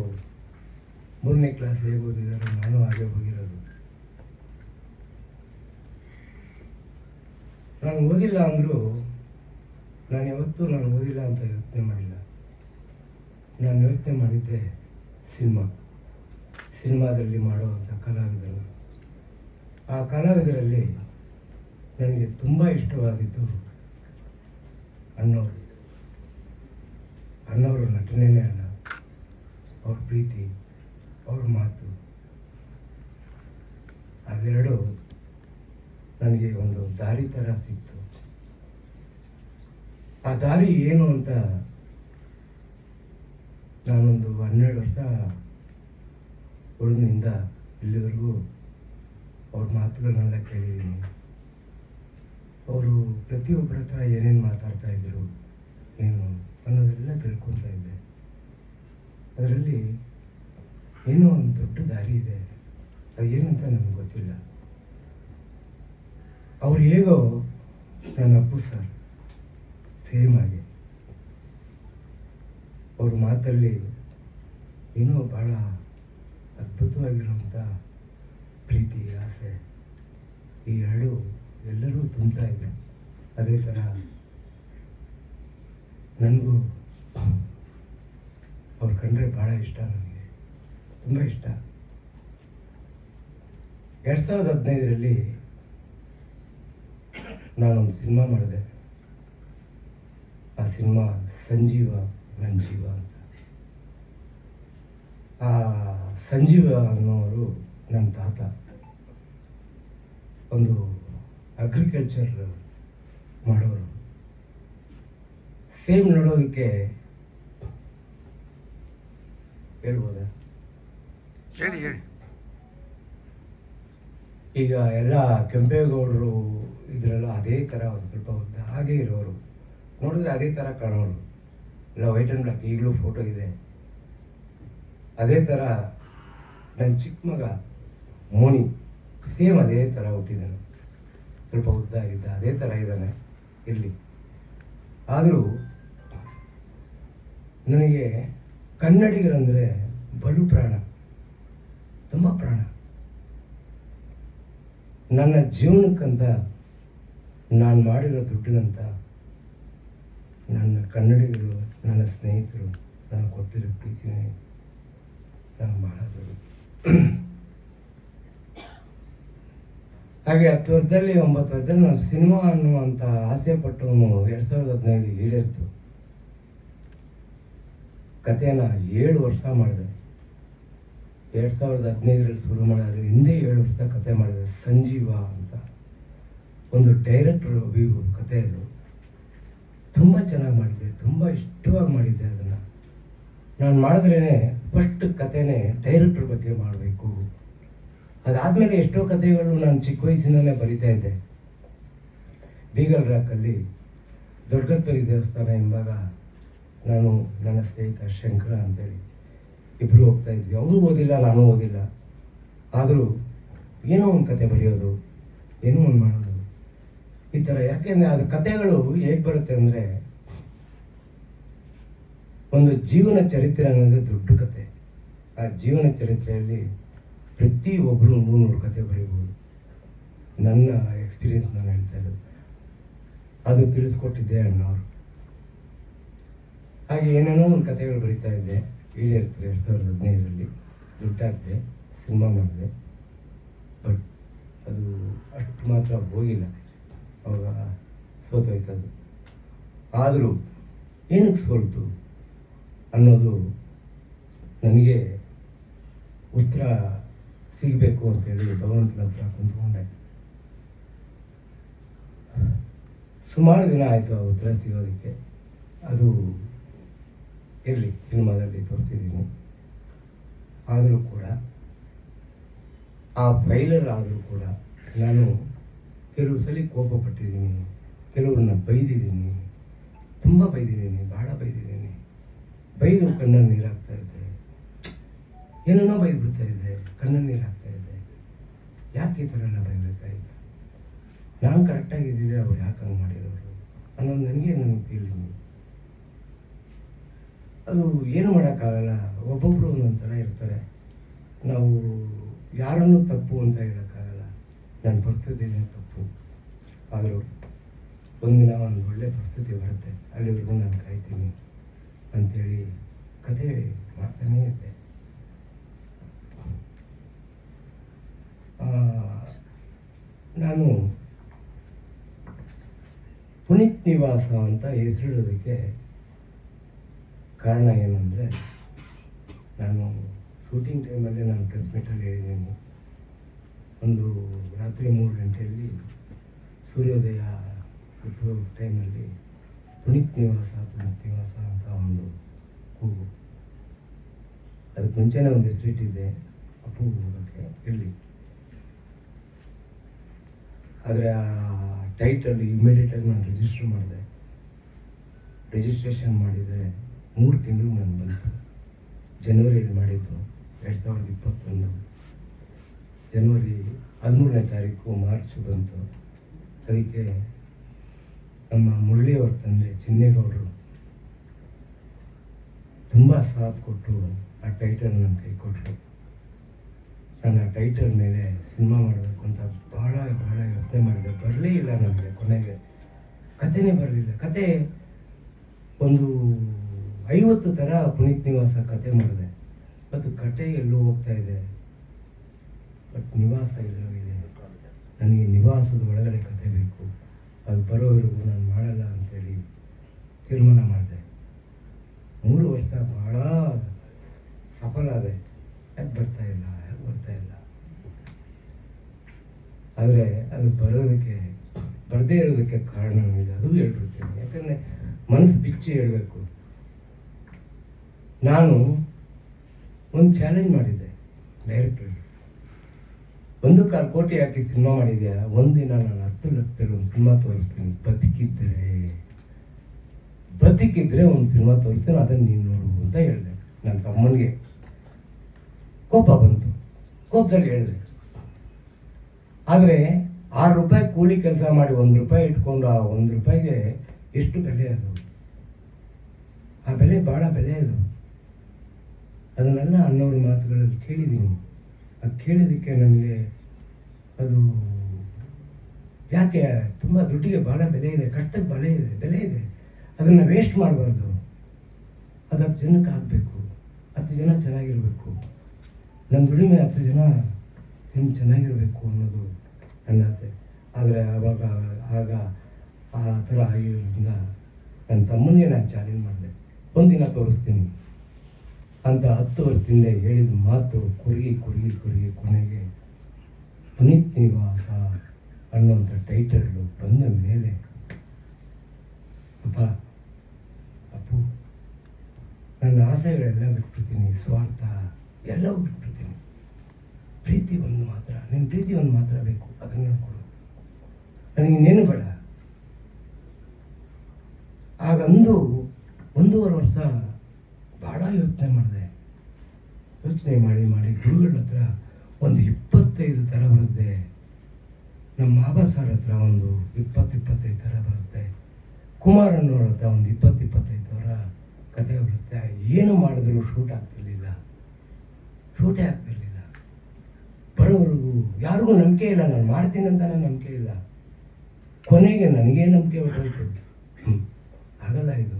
3ನೇ ಕ್ಲಾಸ್ ಹೇಗೆ ಓದಿದ್ದಾರೆ, ನಾನು ಹಾಗೆ ಹೋಗಿರೋದು. ನಾನು ಓದಿಲ್ಲ ಅಂದರೂ ನಾನು ಯಾವತ್ತೂ ನಾನು ಓದಿಲ್ಲ ಅಂತ ಯೋಚನೆ ಮಾಡಿಲ್ಲ. ನಾನು ಯೋಚನೆ ಮಾಡಿದ್ದೆ ಸಿನಿಮಾದಲ್ಲಿ ಮಾಡುವಂಥ ಕಲಾವಿದರು. ಆ ಕಲಾವಿದರಲ್ಲಿ ನನಗೆ ತುಂಬ ಇಷ್ಟವಾದಿದ್ದು ಅಣ್ಣವರು ನಟನೆಯೇ ಅಲ್ಲ, ಅವ್ರ ಪ್ರೀತಿ, ಅವ್ರ ಮಾತು, ಅದೆರಡು ನನಗೆ ಒಂದು ದಾರಿ ಥರ ಸಿಕ್ತು. ಆ ದಾರಿ ಏನು ಅಂತ ನಾನೊಂದು 12 ವರ್ಷ ಹುಡುಗನಿಂದ ಇಲ್ಲಿವರೆಗೂ ಅವ್ರ ಮಾತುಗಳನ್ನೆಲ್ಲ ಕೇಳಿದ್ದೀನಿ. ಅವರು ಪ್ರತಿಯೊಬ್ಬರ ಹತ್ರ ಏನೇನು ಮಾತಾಡ್ತಾ ಇದ್ರು ಏನು ಅನ್ನೋದೆಲ್ಲ ತಿಳ್ಕೊತಾ ಇದ್ದೆ. ಅದರಲ್ಲಿ ಏನೋ ಒಂದು ದೊಡ್ಡ ದಾರಿ ಇದೆ, ಅದೇನಂತ ನನಗೆ ಗೊತ್ತಿಲ್ಲ. ಅವ್ರು ಹೇಗೋ ನನ್ನ ಅಪ್ಪು ಸರ್ ಸೇಮ್ ಆಗಿ ಅವ್ರ ಮಾತಲ್ಲಿ ಏನೋ ಭಾಳ ಅದ್ಭುತವಾಗಿರುವಂಥ ಪ್ರೀತಿ, ಆಸೆ, ಈ ಎರಡು ಎಲ್ಲರೂ ತುಂಬ್ತಾ ಇದೆ. ಅದೇ ಥರ ನನಗೂ ಅವ್ರು ಕಂಡ್ರೆ ಭಾಳ ಇಷ್ಟ, ನನಗೆ ತುಂಬ ಇಷ್ಟ. 2015ರಲ್ಲಿ ನಾನೊಂದು ಸಿನಿಮಾ ಮಾಡಿದೆ. ಆ ಸಿನಿಮಾ ಸಂಜೀವ ನನ್ನ ಜೀವ ಅಂತ. ಆ ಸಂಜೀವ ಅನ್ನೋರು ನನ್ನ ತಾತ. ಒಂದು ಅಗ್ರಿಕಲ್ಚರ್ ಮಾಡೋರು. ಸೇಮ್ ನೋಡೋದಕ್ಕೆ ಹೇಳ್ಬೋದಾ? ಹೇಳಿ ಹೇಳಿ. ಈಗ ಎಲ್ಲ ಕೆಂಪೇಗೌಡರು ಇದರೆಲ್ಲ ಅದೇ ಥರ ಒಂದು ಸ್ವಲ್ಪ ಉದ್ದ ಹಾಗೆ ಇರೋರು, ನೋಡಿದ್ರೆ ಅದೇ ಥರ ಕಾಣೋರು. ಎಲ್ಲ ವೈಟ್ ಆ್ಯಂಡ್ ಬ್ಲ್ಯಾಕ್, ಈಗಲೂ ಫೋಟೋ ಇದೆ. ಅದೇ ಥರ ನನ್ನ ಚಿಕ್ಕ ಮಗ ಮೋನಿ ಸೇಮ್ ಅದೇ ಥರ ಹುಟ್ಟಿದ್ದಾನೆ, ಸ್ವಲ್ಪ ಉದ್ದ ಆಗಿದ್ದ, ಅದೇ ಥರ ಇದ್ದಾನೆ. ಇರಲಿ. ಆದರೂ ನನಗೆ ಕನ್ನಡಿಗರಂದರೆ ಬಲು ಪ್ರಾಣ, ತುಂಬ ಪ್ರಾಣ. ನನ್ನ ಜೀವನಕ್ಕಂತ ನಾನು ಮಾಡಿರೋ ದುಡ್ಡಿಗಂತ ನನ್ನ ಕನ್ನಡಿಗರು, ನನ್ನ ಸ್ನೇಹಿತರು ನನಗೆ ಕೊಟ್ಟಿರೋ ಪ್ರೀತಿನೇ ನನಗೆ ಬಹಳ ದೊಡ್ಡದು. ಹಾಗೆ 10 ವರ್ಷದಲ್ಲಿ 9 ವರ್ಷದಲ್ಲಿ ನಾನು ಸಿನಿಮಾ ಅನ್ನುವಂಥ ಆಸೆ ಪಟ್ಟವನು 2015 ಈಡೇರಿತು. ಕಥೆನ 7 ವರ್ಷ ಮಾಡಿದೆ. 2015ರಲ್ಲಿ ಶುರು ಮಾಡಿದ್ರೆ ಹಿಂದೆ 7 ವರ್ಷ ಕತೆ ಮಾಡಿದೆ. ಸಂಜೀವ ಅಂತ ಒಂದು ಡೈರೆಕ್ಟರ್ ವ್ಯೂ ಕತೆ. ಅದು ತುಂಬ ಚೆನ್ನಾಗಿ ಮಾಡಿದ್ದೆ, ತುಂಬ ಇಷ್ಟವಾಗಿ ಮಾಡಿದ್ದೆ. ಅದನ್ನು ನಾನು ಮಾಡಿದ್ರೇ ಫಸ್ಟ್ ಕತೆನೇ ಡೈರೆಕ್ಟರ್ ಬಗ್ಗೆ ಮಾಡಬೇಕು. ಅದಾದಮೇಲೆ ಎಷ್ಟೋ ಕಥೆಗಳು ನಾನು ಚಿಕ್ಕ ವಯಸ್ಸಿನಲ್ಲೇ ಬರಿತಾ ಇದ್ದೆ. ಬೀಗಲ್ ರಾಕಲ್ಲಿ ದೊಡ್ಡಗಪ್ಪಿ ದೇವಸ್ಥಾನ ಎಂಬಾಗ ನಾನು ನನ್ನ ಸ್ನೇಹಿತ ಶಂಕರ ಅಂತೇಳಿ ಇಬ್ಬರು ಹೋಗ್ತಾ ಇದ್ವಿ. ಅವನು ಓದಿಲ್ಲ, ನಾನು ಓದಿಲ್ಲ. ಆದರೂ ಏನೋ ಒಂದು ಕತೆ ಬರೆಯೋದು, ಏನೋ ಒಂದು ಮಾಡೋದು, ಈ ಥರ. ಯಾಕೆಂದರೆ ಅದು ಕತೆಗಳು ಹೇಗೆ ಬರುತ್ತೆ ಅಂದರೆ, ಒಂದು ಜೀವನ ಚರಿತ್ರೆ ಅನ್ನೋದು ದೊಡ್ಡ ಕತೆ. ಆ ಜೀವನ ಚರಿತ್ರೆಯಲ್ಲಿ ಪ್ರತಿಯೊಬ್ಬರು 100 ಕತೆ ಬರೀಬೋದು. ನನ್ನ ಎಕ್ಸ್ಪೀರಿಯನ್ಸ್ ನಾನು ಹೇಳ್ತಾ ಇರೋದು, ಅದು ತಿಳಿಸ್ಕೊಟ್ಟಿದ್ದೆ ಅಣ್ಣವರು. ಹಾಗೆ ಏನೇನೋ ಒಂದು ಕತೆಗಳು ಬರೀತಾ ಇದ್ದೆ. ಈಡೇರ್ತದೆ 2015ರಲ್ಲಿ ದುಡ್ಡಾಗಿದೆ, ಸಿನಿಮಾ ಮಾಡಿದೆ. ಬಟ್ ಅದು ಅಷ್ಟು ಮಾತ್ರ ಹೋಗಿಲ್ಲ, ಅವಾಗ ಸೋತೋಯ್ತದು. ಆದರೂ ಏನಕ್ಕೆ ಸೋಲ್ತು ಅನ್ನೋದು ನನಗೆ ಉತ್ತರ ಸಿಗಬೇಕು ಅಂತೇಳಿ ಭಗವಂತನ ಹತ್ರ ಕುಂತ್ಕೊಂಡೆ. ಸುಮಾರು ದಿನ ಆಯಿತು ಆ ಉತ್ತರ ಸಿಗೋದಕ್ಕೆ. ಅದು ಇರಲಿ, ಸಿನಿಮಾದಲ್ಲಿ ತೋರಿಸಿದ್ದೀನಿ. ಆದರೂ ಕೂಡ ಆ ಫೈಲರ್ ಆದರೂ ಕೂಡ ನಾನು ಕೆಲವು ಸಲ ಕೋಪ ಪಟ್ಟಿದ್ದೀನಿ, ಕೆಲವ್ರನ್ನ ಬೈದಿದ್ದೀನಿ, ತುಂಬ ಬೈದಿದ್ದೀನಿ, ಭಾಳ ಬೈದಿದ್ದೀನಿ. ಬೈದು ಕಣ್ಣಲ್ಲಿ ನೀರಾಗ್ತಾ ಇದ್ದೆ, ಏನೇನೋ ಬೈದು ಬಿಡ್ತಾ ಇದ್ದೆ, ಕಣ್ಣಲ್ಲಿ ನೀರಾಗ್ತಾ ಇದ್ದೆ. ಯಾಕೆ ಈ ಥರ ಎಲ್ಲ ಬೈಬೇಕಾಯಿತು? ನಾನು ಕರೆಕ್ಟಾಗಿದ್ದಿದ್ದೆ, ಅವ್ರು ಯಾಕೆ ಹಂಗೆ ಮಾಡಿರೋರು ಅನ್ನೋದು ನನಗೆ ಫೀಲಿಂಗ್. ಅದು ಏನು ಮಾಡೋಕ್ಕಾಗಲ್ಲ. ಒಬ್ಬೊಬ್ಬರು ಒಂದೊಂದು ಥರ ಇರ್ತಾರೆ. ನಾವು ಯಾರನ್ನೂ ತಪ್ಪು ಅಂತ ಹೇಳೋಕ್ಕಾಗಲ್ಲ. ನನ್ನ ಪರಿಸ್ಥಿತಿನೇ ತಪ್ಪು. ಆದರೂ ಒಂದಿನ ಒಂದು ಒಳ್ಳೆ ಪರಿಸ್ಥಿತಿ ಬರುತ್ತೆ, ಅಲ್ಲಿವರೆಗೂ ನಾನು ಕಾಯ್ತೀನಿ ಅಂಥೇಳಿ ಕತೆ ಮಾಡ್ತಾನೇ ಇದ್ದೆ. ನಾನು ಪುನೀತ್ ನಿವಾಸ ಅಂತ ಹೆಸರಿಡೋದಕ್ಕೆ ಕಾರಣ ಏನಂದರೆ, ನಾನು ಶೂಟಿಂಗ್ ಟೈಮಲ್ಲಿ ನಾನು ಪ್ರೆಸ್ ಮೀಟಲ್ಲಿ ಹೇಳಿದ್ದೀನಿ, ಒಂದು ರಾತ್ರಿ 3 ಗಂಟೆಯಲ್ಲಿ ಸೂರ್ಯೋದಯ ಹುಟ್ಟುವ ಟೈಮಲ್ಲಿ ಪುನೀತ್ ನಿವಾಸ ಅಂತ ಒಂದು ಕೂಗು. ಅದಕ್ಕೆ ಮುಂಚೆನೇ ಒಂದು ಹೆಸರಿಟ್ಟಿದ್ದೆ, ಅಪ್ಪು ಹೋಗೋಕ್ಕೆ ಇರಲಿ. ಆದರೆ ಆ ಟೈಟಲ್ ಇಮಿಡಿಯೇಟಾಗಿ ನಾನು ರಿಜಿಸ್ಟರ್ ಮಾಡಿದೆ. ರಿಜಿಸ್ಟ್ರೇಷನ್ ಮಾಡಿದರೆ 3 ತಿಂಗಳು ನಾನು ಬಂತು. ಜನವರಿಯಲ್ಲಿ ಮಾಡಿದ್ದು 2021. ಜನವರಿ 13ನೇ ತಾರೀಕು ಮಾರ್ಚ್ ಬಂತು. ಅದಕ್ಕೆ ನಮ್ಮ ಮುರಳಿಯವ್ರ ತಂದೆ ಚಿನ್ನೇಗೌಡರು ತುಂಬ ಸಾಥ್ ಕೊಟ್ಟು ಆ ಟೈಟಲ್ ನನ್ನ ಕೈ ಕೊಟ್ಟರು. ನಾನು ಆ ಟೈಟಲ್ ಮೇಲೆ ಸಿನಿಮಾ ಮಾಡಬೇಕು ಅಂತ ಭಾಳ ಯೋಚನೆ ಮಾಡಿದೆ. ಬರಲೇ ಇಲ್ಲ ನನಗೆ. ಕೊನೆಗೆ ಕತೆನೇ ಬರಲಿಲ್ಲ. ಕತೆ ಒಂದು 50 ಥರ ಪುನೀತ್ ನಿವಾಸ ಕತೆ ಮಾಡಿದೆ. ಮತ್ತು ಕತೆ ಎಲ್ಲೋ ಹೋಗ್ತಾ ಇದೆ, ಬಟ್ ನಿವಾಸ ಎಲ್ಲೋ ಇದೆ. ನನಗೆ ನಿವಾಸದ ಒಳಗಡೆ ಕತೆ ಬೇಕು, ಅದು ಬರೋವರೆಗೂ ನಾನು ಮಾಡಲ್ಲ ಅಂಥೇಳಿ ತೀರ್ಮಾನ ಮಾಡಿದೆ. 3 ವರ್ಷ ಭಾಳ ಸಫಲ ಆದೆ. ಯಾಕೆ ಬರ್ತಾ ಇಲ್ಲ. ಆದರೆ ಅದು ಬರದೇ ಇರೋದಕ್ಕೆ ಕಾರಣ ಇದೆ, ಅದು ಹೇಳ್ಬಿಡ್ತೀನಿ. ಯಾಕಂದರೆ ಮನಸ್ಸು ಬಿಚ್ಚಿ ಹೇಳಬೇಕು. ನಾನು ಒಂದು ಚಾಲೆಂಜ್ ಮಾಡಿದ್ದೆ ಡೈರೆಕ್ಟ್ರಿಗೆ. 1.25 ಕೋಟಿ ಹಾಕಿ ಸಿನಿಮಾ ಮಾಡಿದ್ಯಾ, ಒಂದಿನ ನಾನು 10 ಲಕ್ಷದಲ್ಲಿ ಒಂದು ಸಿನಿಮಾ ತೋರಿಸ್ತೀನಿ, ಬದುಕಿದ್ರೆ ಒಂದು ಸಿನಿಮಾ ತೋರಿಸ್ತೀನಿ, ಅದನ್ನು ನೀನು ನೋಡು ಅಂತ ಹೇಳಿದೆ. ನನ್ನ ತಮ್ಮನಿಗೆ ಕೋಪ ಬಂತು, ಕೋಪದಲ್ಲಿ ಹೇಳಿದೆ. ಆದರೆ ₹6 ಕೂಲಿ ಕೆಲಸ ಮಾಡಿ ₹1 ಇಟ್ಕೊಂಡು ಆ ₹1 ಎಷ್ಟು ಬೆಲೆ ಅದು? ಆ ಬೆಲೆ ಭಾಳ ಬೆಲೆ ಅದು. ಅದನ್ನೆಲ್ಲ ಅನ್ನೋರ ಮಾತುಗಳಲ್ಲಿ ಕೇಳಿದ್ದೀನಿ. ಅದು ಕೇಳಿದ್ದಕ್ಕೆ ನನಗೆ ಅದು ಯಾಕೆ ತುಂಬ ದುಡ್ಡಿಗೆ ಭಾಳ ಬೆಲೆ ಇದೆ, ಕಷ್ಟಕ್ಕೆ ಬೆಲೆ ಇದೆ. ಅದನ್ನು ವೇಸ್ಟ್ ಮಾಡಬಾರ್ದು. ಅದು 10 ಜನಕ್ಕೆ ಆಗಬೇಕು, 10 ಜನ ಚೆನ್ನಾಗಿರಬೇಕು, ನಮ್ಮ ದುಡಿಮೆ 10 ಜನ ಚೆನ್ನಾಗಿರಬೇಕು ಅನ್ನೋದು ನನ್ನ ಆಸೆ. ಆದರೆ ಆಗ ಆ ಥರ ಆಗಿರೋದ್ರಿಂದ ನನ್ನ ತಮ್ಮನಿಗೆ ನಾನು ಚಾಲೆಂಜ್ ಮಾಡಿದೆ, ಒಂದಿನ ತೋರಿಸ್ತೀನಿ ಅಂತ 10 ವರ್ಷದಿಂದ ಹೇಳಿದ ಮಾತು ಕೊರಗಿ ಕೊನೆಗೆ ಪುನೀತ್ ನಿವಾಸ ಅನ್ನೋಂಥ ಟೈಟಲ್ಲು ಬಂದ ಮೇಲೆ ಅಪ್ಪು ನನ್ನ ಆಸೆಗಳೆಲ್ಲ ಬಿಟ್ಬಿಡ್ತೀನಿ, ಸ್ವಾರ್ಥ ಎಲ್ಲವೂ ಬಿಟ್ಬಿಡ್ತೀನಿ. ಪ್ರೀತಿ ಒಂದು ಮಾತ್ರ, ನಿನ್ನ ಪ್ರೀತಿ ಒಂದು ಮಾತ್ರ ಬೇಕು, ಅದನ್ನು ಕೊಡು, ನನಗಿನ್ನೇನು ಬೇಡ. ಹಾಗಂದು 1.5 ವರ್ಷ ಭಾಳ ಯೋಚನೆ ಮಾಡಿ ಗುರುಗಳ ಹತ್ರ ಒಂದು 25 ಥರ ಬರೆಸ್ದೆ. ನಮ್ಮ ಮಾಬಾ ಸರ್ ಹತ್ರ ಒಂದು 20-25 ಥರ ಬರೆಸ್ದೆ. ಕುಮಾರ್ ಅನ್ನೋರ ಹತ್ರ ಒಂದು 20-25 ಥರ ಕಥೆ ಬರೆಸ್ದೆ. ಏನು ಮಾಡಿದ್ರು ಶೂಟೇ ಆಗ್ತಿರ್ಲಿಲ್ಲ. ಬರೋವರೆಗೂ ಯಾರಿಗೂ ನಂಬಿಕೆ ಇಲ್ಲ, ನಾನು ಮಾಡ್ತೀನಿ ಅಂತಾನೆ ನಂಬಿಕೆ ಇಲ್ಲ. ಕೊನೆಗೆ ನನಗೇ ನಂಬಿಕೆ ಹೊರಟು ಆಗಲ್ಲ, ಇದು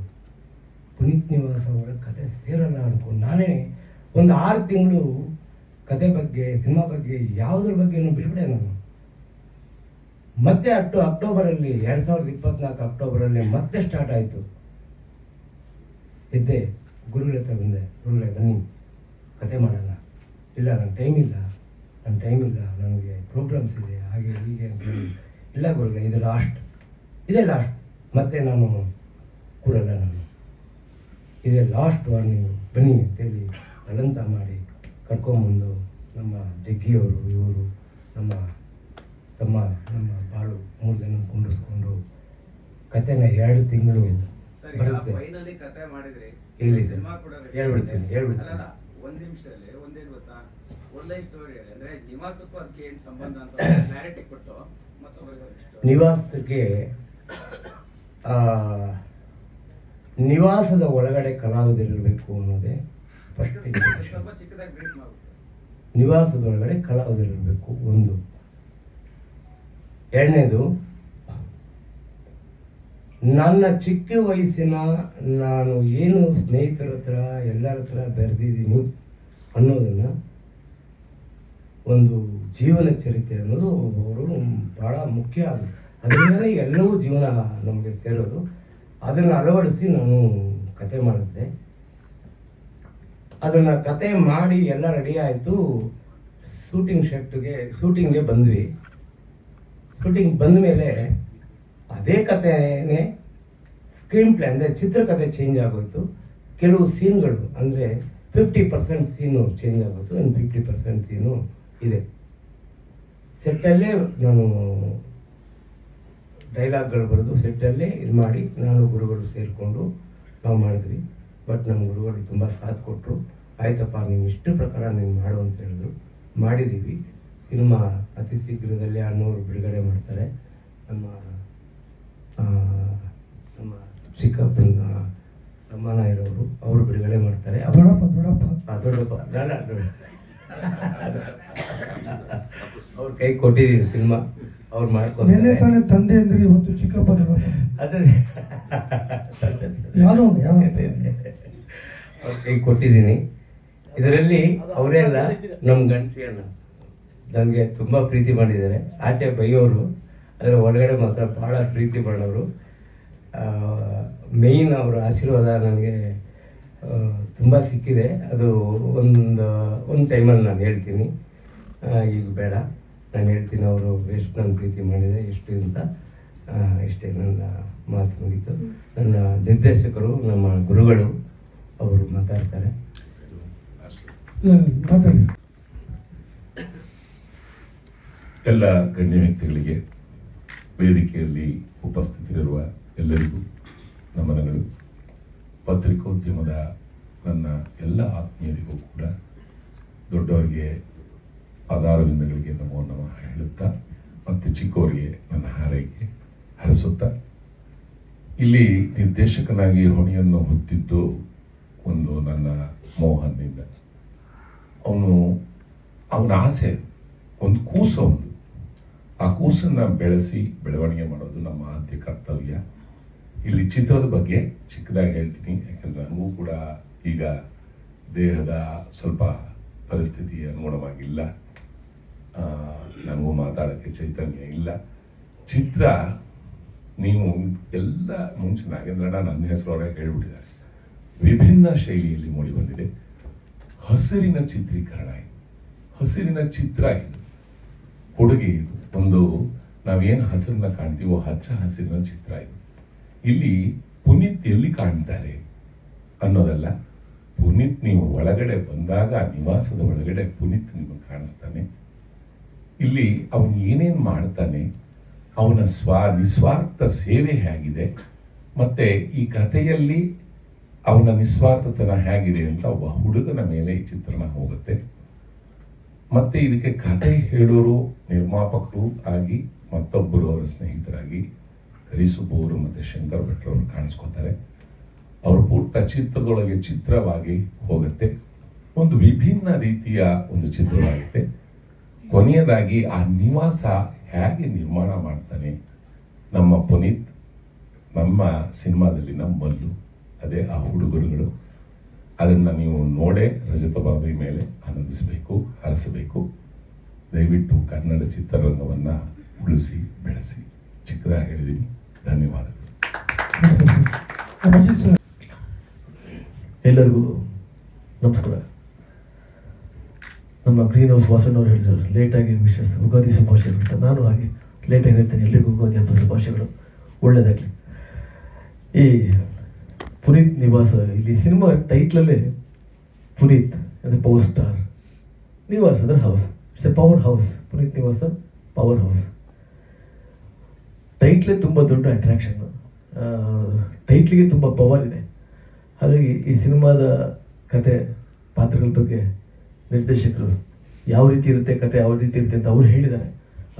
ಪುನೀತ್ ನಿವಾಸ ಒಳಗೆ ಕತೆ ಸೇರಲ್ಲ ಅನ್ಕೊಂಡು ನಾನೇ ಒಂದು 6 ತಿಂಗಳು ಕತೆ ಬಗ್ಗೆ, ಸಿನಿಮಾ ಬಗ್ಗೆ, ಯಾವುದ್ರ ಬಗ್ಗೆನೂ ಬಿಟ್ಬಿಡೆ ನಾನು. ಮತ್ತೆ ಅಕ್ಟೋಬರಲ್ಲಿ 2024 ಅಕ್ಟೋಬರಲ್ಲಿ ಮತ್ತೆ ಸ್ಟಾರ್ಟ್ ಆಯಿತು. ಎದ್ದೆ, ಗುರುಗಳ ಹತ್ರ ಬಂದೆ, ಗುರುಗಳೇ ಬನ್ನಿ ಕತೆ ಮಾಡೋಣ. ಇಲ್ಲ ನನಗೆ ಟೈಮ್ ಇಲ್ಲ, ನನಗೆ ಪ್ರೋಗ್ರಾಮ್ಸ್ ಇದೆ, ಹಾಗೆ ಹೀಗೆ ಅಂತ ಹೇಳಿ. ಇಲ್ಲ ಗುರುಗಳೇ, ಇದೇ ಲಾಸ್ಟ್, ಮತ್ತೆ ನಾನು ಕೂರಲ್ಲ, ಇದೇ ಲಾಸ್ಟ್ ವಾರ್ನಿಂಗು, ಬನ್ನಿ ಅಂತೇಳಿ ಬಲವಂತ ಮಾಡಿ ಕರ್ಕೊಂಬಂದು ನಮ್ಮ ಜಗ್ಗಿಯವರು, ಇವರು ನಮ್ಮ ತಮ್ಮ, ನಮ್ಮ ಬಾಳು 3 ಜನ ಕುಂಡಿಸ್ಕೊಂಡು ಕತೆನ 2 ತಿಂಗಳು ಬರೆಸ್ದೆ. ಇಲ್ಲಿ ಹೇಳ್ಬಿಡ್ತೀನಿ. ಒಂದು ನಿಮಿಷದಲ್ಲಿ ಒಂದೇನು ಗೊತ್ತಾ, ಒನ್ಲೈನ್ ಸ್ಟೋರಿ ಅಂದ್ರೆ ನಿವಾಸಕ್ಕೂ ಅದಕ್ಕೆ ಏನು ಸಂಬಂಧ ಅಂತ ಕ್ಲಾರಿಟಿ ಕೊಟ್ಟು ನಿವಾಸಕ್ಕೆ ನಿವಾಸದ ಒಳಗಡೆ ಕಲಾವಿದರಿರಬೇಕು ಅನ್ನೋದೇ ಫಸ್ಟ್. ಸ್ವಲ್ಪ ಚಿಕ್ಕದಾಗಿ ಬ್ರೀಫ್ ಮಾಡುತ್ತೆ. ನಿವಾಸದೊಳಗಡೆ ಕಲಾವಿದರಿರಬೇಕು ಒಂದು. ಎರಡನೇದು, ನನ್ನ ಚಿಕ್ಕ ವಯಸ್ಸಿನ ನಾನು ಏನು ಸ್ನೇಹಿತರ ಹತ್ರ ಎಲ್ಲರ ಹತ್ರ ಬೆರೆದಿದ್ದೀನಿ ಅನ್ನೋದನ್ನು ಒಂದು ಜೀವನ ಚರಿತ್ರೆ ಅನ್ನೋದು ಅವರು ಭಾಳ ಮುಖ್ಯ. ಅದರಿಂದಲೇ ಎಲ್ಲವೂ ಜೀವನ ನಮಗೆ ಸೇರೋದು. ಅದನ್ನು ಅಳವಡಿಸಿ ನಾನು ಕತೆ ಮಾಡಿದ್ದೆ. ಅದನ್ನು ಕತೆ ಮಾಡಿ ಎಲ್ಲ ರೆಡಿ ಆಯಿತು. ಶೂಟಿಂಗ್ಗೆ ಬಂದ್ವಿ. ಶೂಟಿಂಗ್ ಬಂದ ಮೇಲೆ ಅದೇ ಕಥೆನೇ ಸ್ಕ್ರೀನ್ ಪ್ಲೇ ಅಂದರೆ ಚಿತ್ರಕಥೆ ಚೇಂಜ್ ಆಗೋಯ್ತು. ಕೆಲವು ಸೀನ್ಗಳು ಅಂದರೆ 50% ಸೀನು ಚೇಂಜ್ ಆಗೋಯ್ತು, ಇನ್ನು 50% ಸೀನು ಇದೆ. ಸೆಟ್ಟಲ್ಲೇ ನಾನು ಡೈಲಾಗ್ಗಳು ಬರೆದು ಸೆಟ್ಟಲ್ಲೇ ಇದು ಮಾಡಿ ನಾನು ಗುರುಗಳು ಸೇರಿಕೊಂಡು ನಾವು ಮಾಡಿದ್ವಿ. ಬಟ್ ನಮ್ಮ ಗುರುಗಳು ತುಂಬ ಸಾಥ್ ಕೊಟ್ಟರು. ಆಯ್ತಪ್ಪ, ನೀನು ಇಷ್ಟು ಪ್ರಕಾರ ನೀನು ಮಾಡು ಅಂತ ಹೇಳಿದ್ರು. ಮಾಡಿದ್ದೀವಿ. ಸಿನಿಮಾ ಅತಿ ಶೀಘ್ರದಲ್ಲೇ 600 ಬಿಡುಗಡೆ ಮಾಡ್ತಾರೆ. ನಮ್ಮ ಚಿಕ್ಕಪ್ಪನ ಸಮ್ಮಾನ ಇರೋರು ಅವರು ಬಿಡುಗಡೆ ಮಾಡ್ತಾರೆ. ದೊಡ್ಡಪ್ಪ ಅವ್ರ ಕೈ ಕೊಟ್ಟಿದ್ದೀನಿ ಸಿನಿಮಾ, ಅವ್ರು ಮಾಡ್ಕೊಂಡು ತಂದೆ ಅಂದ್ರೆ ಇವತ್ತು ಚಿಕ್ಕಪ್ಪ ದೊಡ್ಡಪ್ಪ ಅದೇ ಅವ್ರ ಕೈ ಕೊಟ್ಟಿದ್ದೀನಿ. ಇದರಲ್ಲಿ ಅವರೆಲ್ಲ ನಮ್ಮ ಗಂಡಸಿ ಅಣ್ಣ ನನಗೆ ತುಂಬ ಪ್ರೀತಿ ಮಾಡಿದ್ದಾರೆ. ಆಚೆ ಬೈಯೋರು, ಅದರ ಒಳಗಡೆ ಮಾತ್ರ ಭಾಳ ಪ್ರೀತಿ ಮಾಡೋರು. ಮೇಯ್ನ್ ಅವರ ಆಶೀರ್ವಾದ ನನಗೆ ತುಂಬ ಸಿಕ್ಕಿದೆ. ಅದು ಒಂದು ಟೈಮಲ್ಲಿ ನಾನು ಹೇಳ್ತೀನಿ, ಈಗ ಬೇಡ, ನಾನು ಹೇಳ್ತೀನಿ ಅವರು ಎಷ್ಟು ನನ್ನ ಪ್ರೀತಿ ಮಾಡಿದೆ ಎಷ್ಟು ಅಂತ. ಇಷ್ಟೇ ನನ್ನ ಮಾತು ಮುಗೀತು. ನನ್ನ ನಿರ್ದೇಶಕರು, ನಮ್ಮ ಗುರುಗಳು ಅವರು ಮಾತಾಡ್ತಾರೆ. ಎಲ್ಲ ಗಣ್ಯ ವ್ಯಕ್ತಿಗಳಿಗೆ, ವೇದಿಕೆಯಲ್ಲಿ ಉಪಸ್ಥಿತರಿರುವ ಎಲ್ಲರಿಗೂ ನಮನಗಳು. ಪತ್ರಿಕೋದ್ಯಮದ ನನ್ನ ಎಲ್ಲ ಆತ್ಮೀಯರಿಗೂ ಕೂಡ ದೊಡ್ಡವರಿಗೆ ಪಾದಾರವಿಂದಗಳಿಗೆ ನಮೋ ನಮಃ ಹೇಳುತ್ತಾ, ಮತ್ತು ಚಿಕ್ಕವರಿಗೆ ನನ್ನ ಹಾರೈಕೆ ಹರಿಸುತ್ತಾ, ಇಲ್ಲಿ ನಿರ್ದೇಶಕನಾಗಿ ಹೊಣೆಯನ್ನು ಹೊತ್ತಿದ್ದು ಒಂದು ನನ್ನ ಮೋಹನ್ನಿಂದ. ಅವನ ಆಸೆ ಒಂದು ಕೂಸು, ಒಂದು ಆ ಕೂಸನ್ನು ಬೆಳೆಸಿ ಬೆಳವಣಿಗೆ ಮಾಡೋದು ನಮ್ಮ ಆದ್ಯ ಕರ್ತವ್ಯ. ಇಲ್ಲಿ ಚಿತ್ರದ ಬಗ್ಗೆ ಚಿಕ್ಕದಾಗಿ ಹೇಳ್ತೀನಿ, ಯಾಕಂದರೆ ನನಗೂ ಕೂಡ ಈಗ ದೇಹದ ಸ್ವಲ್ಪ ಪರಿಸ್ಥಿತಿ ಅನುಗುಣವಾಗಿಲ್ಲ, ನನಗೂ ಮಾತಾಡೋಕ್ಕೆ ಚೈತನ್ಯ ಇಲ್ಲ. ಚಿತ್ರ ನೀವು ಎಲ್ಲ ಮುಂಚೆ ನಾಗೇಂದ್ರಣ್ಣ ನನ್ನ ಹೆಸರವರೇ ಹೇಳ್ಬಿಟ್ಟಿದ್ದಾರೆ, ವಿಭಿನ್ನ ಶೈಲಿಯಲ್ಲಿ ಮೂಡಿ ಬಂದಿದೆ. ಹಸಿರಿನ ಚಿತ್ರೀಕರಣ ಇದು, ಹಸಿರಿನ ಚಿತ್ರ ಇದು, ಕೊಡುಗೆ ಇದು. ಒಂದು ನಾವೇನು ಹಸಿರನ್ನ ಕಾಣ್ತೀವೋ ಹಚ್ಚ ಹಸಿರಿನ ಚಿತ್ರ ಇದು. ಇಲ್ಲಿ ಪುನೀತ್ ಎಲ್ಲಿ ಕಾಣ್ತಾರೆ ಅನ್ನೋದಲ್ಲ, ಪುನೀತ್ ನೀವು ಒಳಗಡೆ ಬಂದಾಗ ನಿವಾಸದ ಒಳಗಡೆ ಪುನೀತ್ ನಿಮಗೆ ಕಾಣಿಸ್ತಾನೆ. ಇಲ್ಲಿ ಅವನು ಏನೇನು ಮಾಡ್ತಾನೆ, ಅವನ ನಿಸ್ವಾರ್ಥ ಸೇವೆ ಹೇಗಿದೆ, ಮತ್ತೆ ಈ ಕಥೆಯಲ್ಲಿ ಅವನ ನಿಸ್ವಾರ್ಥತನ ಹೇಗಿದೆ ಅಂತ ಒಬ್ಬ ಹುಡುಗನ ಮೇಲೆ ಈ ಚಿತ್ರಣ ಹೋಗುತ್ತೆ. ಮತ್ತೆ ಇದಕ್ಕೆ ಕಥೆ ಹೇಳೋರು ನಿರ್ಮಾಪಕರು ಆಗಿ ಮತ್ತೊಬ್ಬರು ಅವರ ಸ್ನೇಹಿತರಾಗಿ ಕರಿಸುಬ್ಬವರು ಮತ್ತು ಶಂಕರ್ ಭಟ್ರವರು ಕಾಣಿಸ್ಕೊತಾರೆ. ಅವರು ಪೂರ್ತ ಚಿತ್ರದೊಳಗೆ ಚಿತ್ರವಾಗಿ ಹೋಗುತ್ತೆ, ಒಂದು ವಿಭಿನ್ನ ರೀತಿಯ ಒಂದು ಚಿತ್ರವಾಗುತ್ತೆ. ಕೊನೆಯದಾಗಿ ಆ ನಿವಾಸ ಹೇಗೆ ನಿರ್ಮಾಣ ಮಾಡ್ತಾನೆ ನಮ್ಮ ಪುನೀತ್, ನಮ್ಮ ಸಿನಿಮಾದಲ್ಲಿ ನಮ್ಮ ಮಲ್ಲು, ಅದೇ ಆ ಹುಡುಗರುಗಳು. ಅದನ್ನು ನೀವು ನೋಡೇ ರಜತ ಪರದೆ ಮೇಲೆ ಆನಂದಿಸಬೇಕು, ಹರಿಸಬೇಕು. ದಯವಿಟ್ಟು ಕನ್ನಡ ಚಿತ್ರರಂಗವನ್ನು ಉಳಿಸಿ ಬೆಳೆಸಿ. ಚಿಕ್ಕದಾಗಿ ಹೇಳಿದ್ದೀನಿ, ಧನ್ಯವಾದಗಳು. ಎಲ್ಲರಿಗೂ ನಮಸ್ಕಾರ. ನಮ್ಮ ಗ್ರೀನ್ ಹೌಸ್ ವಾಸಣ್ಣವ್ರು ಹೇಳಿದ್ರು ಲೇಟಾಗಿ ವಿಶೇಷ ಉಗಾದಿ ಶುಭಾಶಯಗಳು ಅಂತ. ನಾನು ಹಾಗೆ ಲೇಟಾಗಿ ಹೇಳ್ತೇನೆ, ಎಲ್ಲರಿಗೂ ಉಗಾದಿ ಹಬ್ಬ ಶುಭಾಶಯಗಳು, ಒಳ್ಳೆಯದಾಗಲಿ. ಈ ಪುನೀತ್ ನಿವಾಸ, ಇಲ್ಲಿ ಸಿನಿಮಾ ಟೈಟ್ಲಲ್ಲೇ ಪುನೀತ್ ಅಂದರೆ ಪವರ್ ಸ್ಟಾರ್, ನಿವಾಸ ಅಂದರೆ house, it's A power house. Puneeth ನಿವಾಸ ಪವರ್ ಹೌಸ್. ಟೈಟ್ಲೇ ತುಂಬ ದೊಡ್ಡ ಅಟ್ರಾಕ್ಷನ್ನು, ಟೈಟ್ಲಿಗೆ ತುಂಬ ಪವರ್ ಇದೆ. ಹಾಗಾಗಿ ಈ ಸಿನಿಮಾದ ಕತೆ ಪಾತ್ರಗಳ ಬಗ್ಗೆ ನಿರ್ದೇಶಕರು ಯಾವ ರೀತಿ ಇರುತ್ತೆ ಕತೆ, ಯಾವ ರೀತಿ ಇರುತ್ತೆ ಅಂತ ಅವ್ರು ಹೇಳಿದ್ದಾರೆ.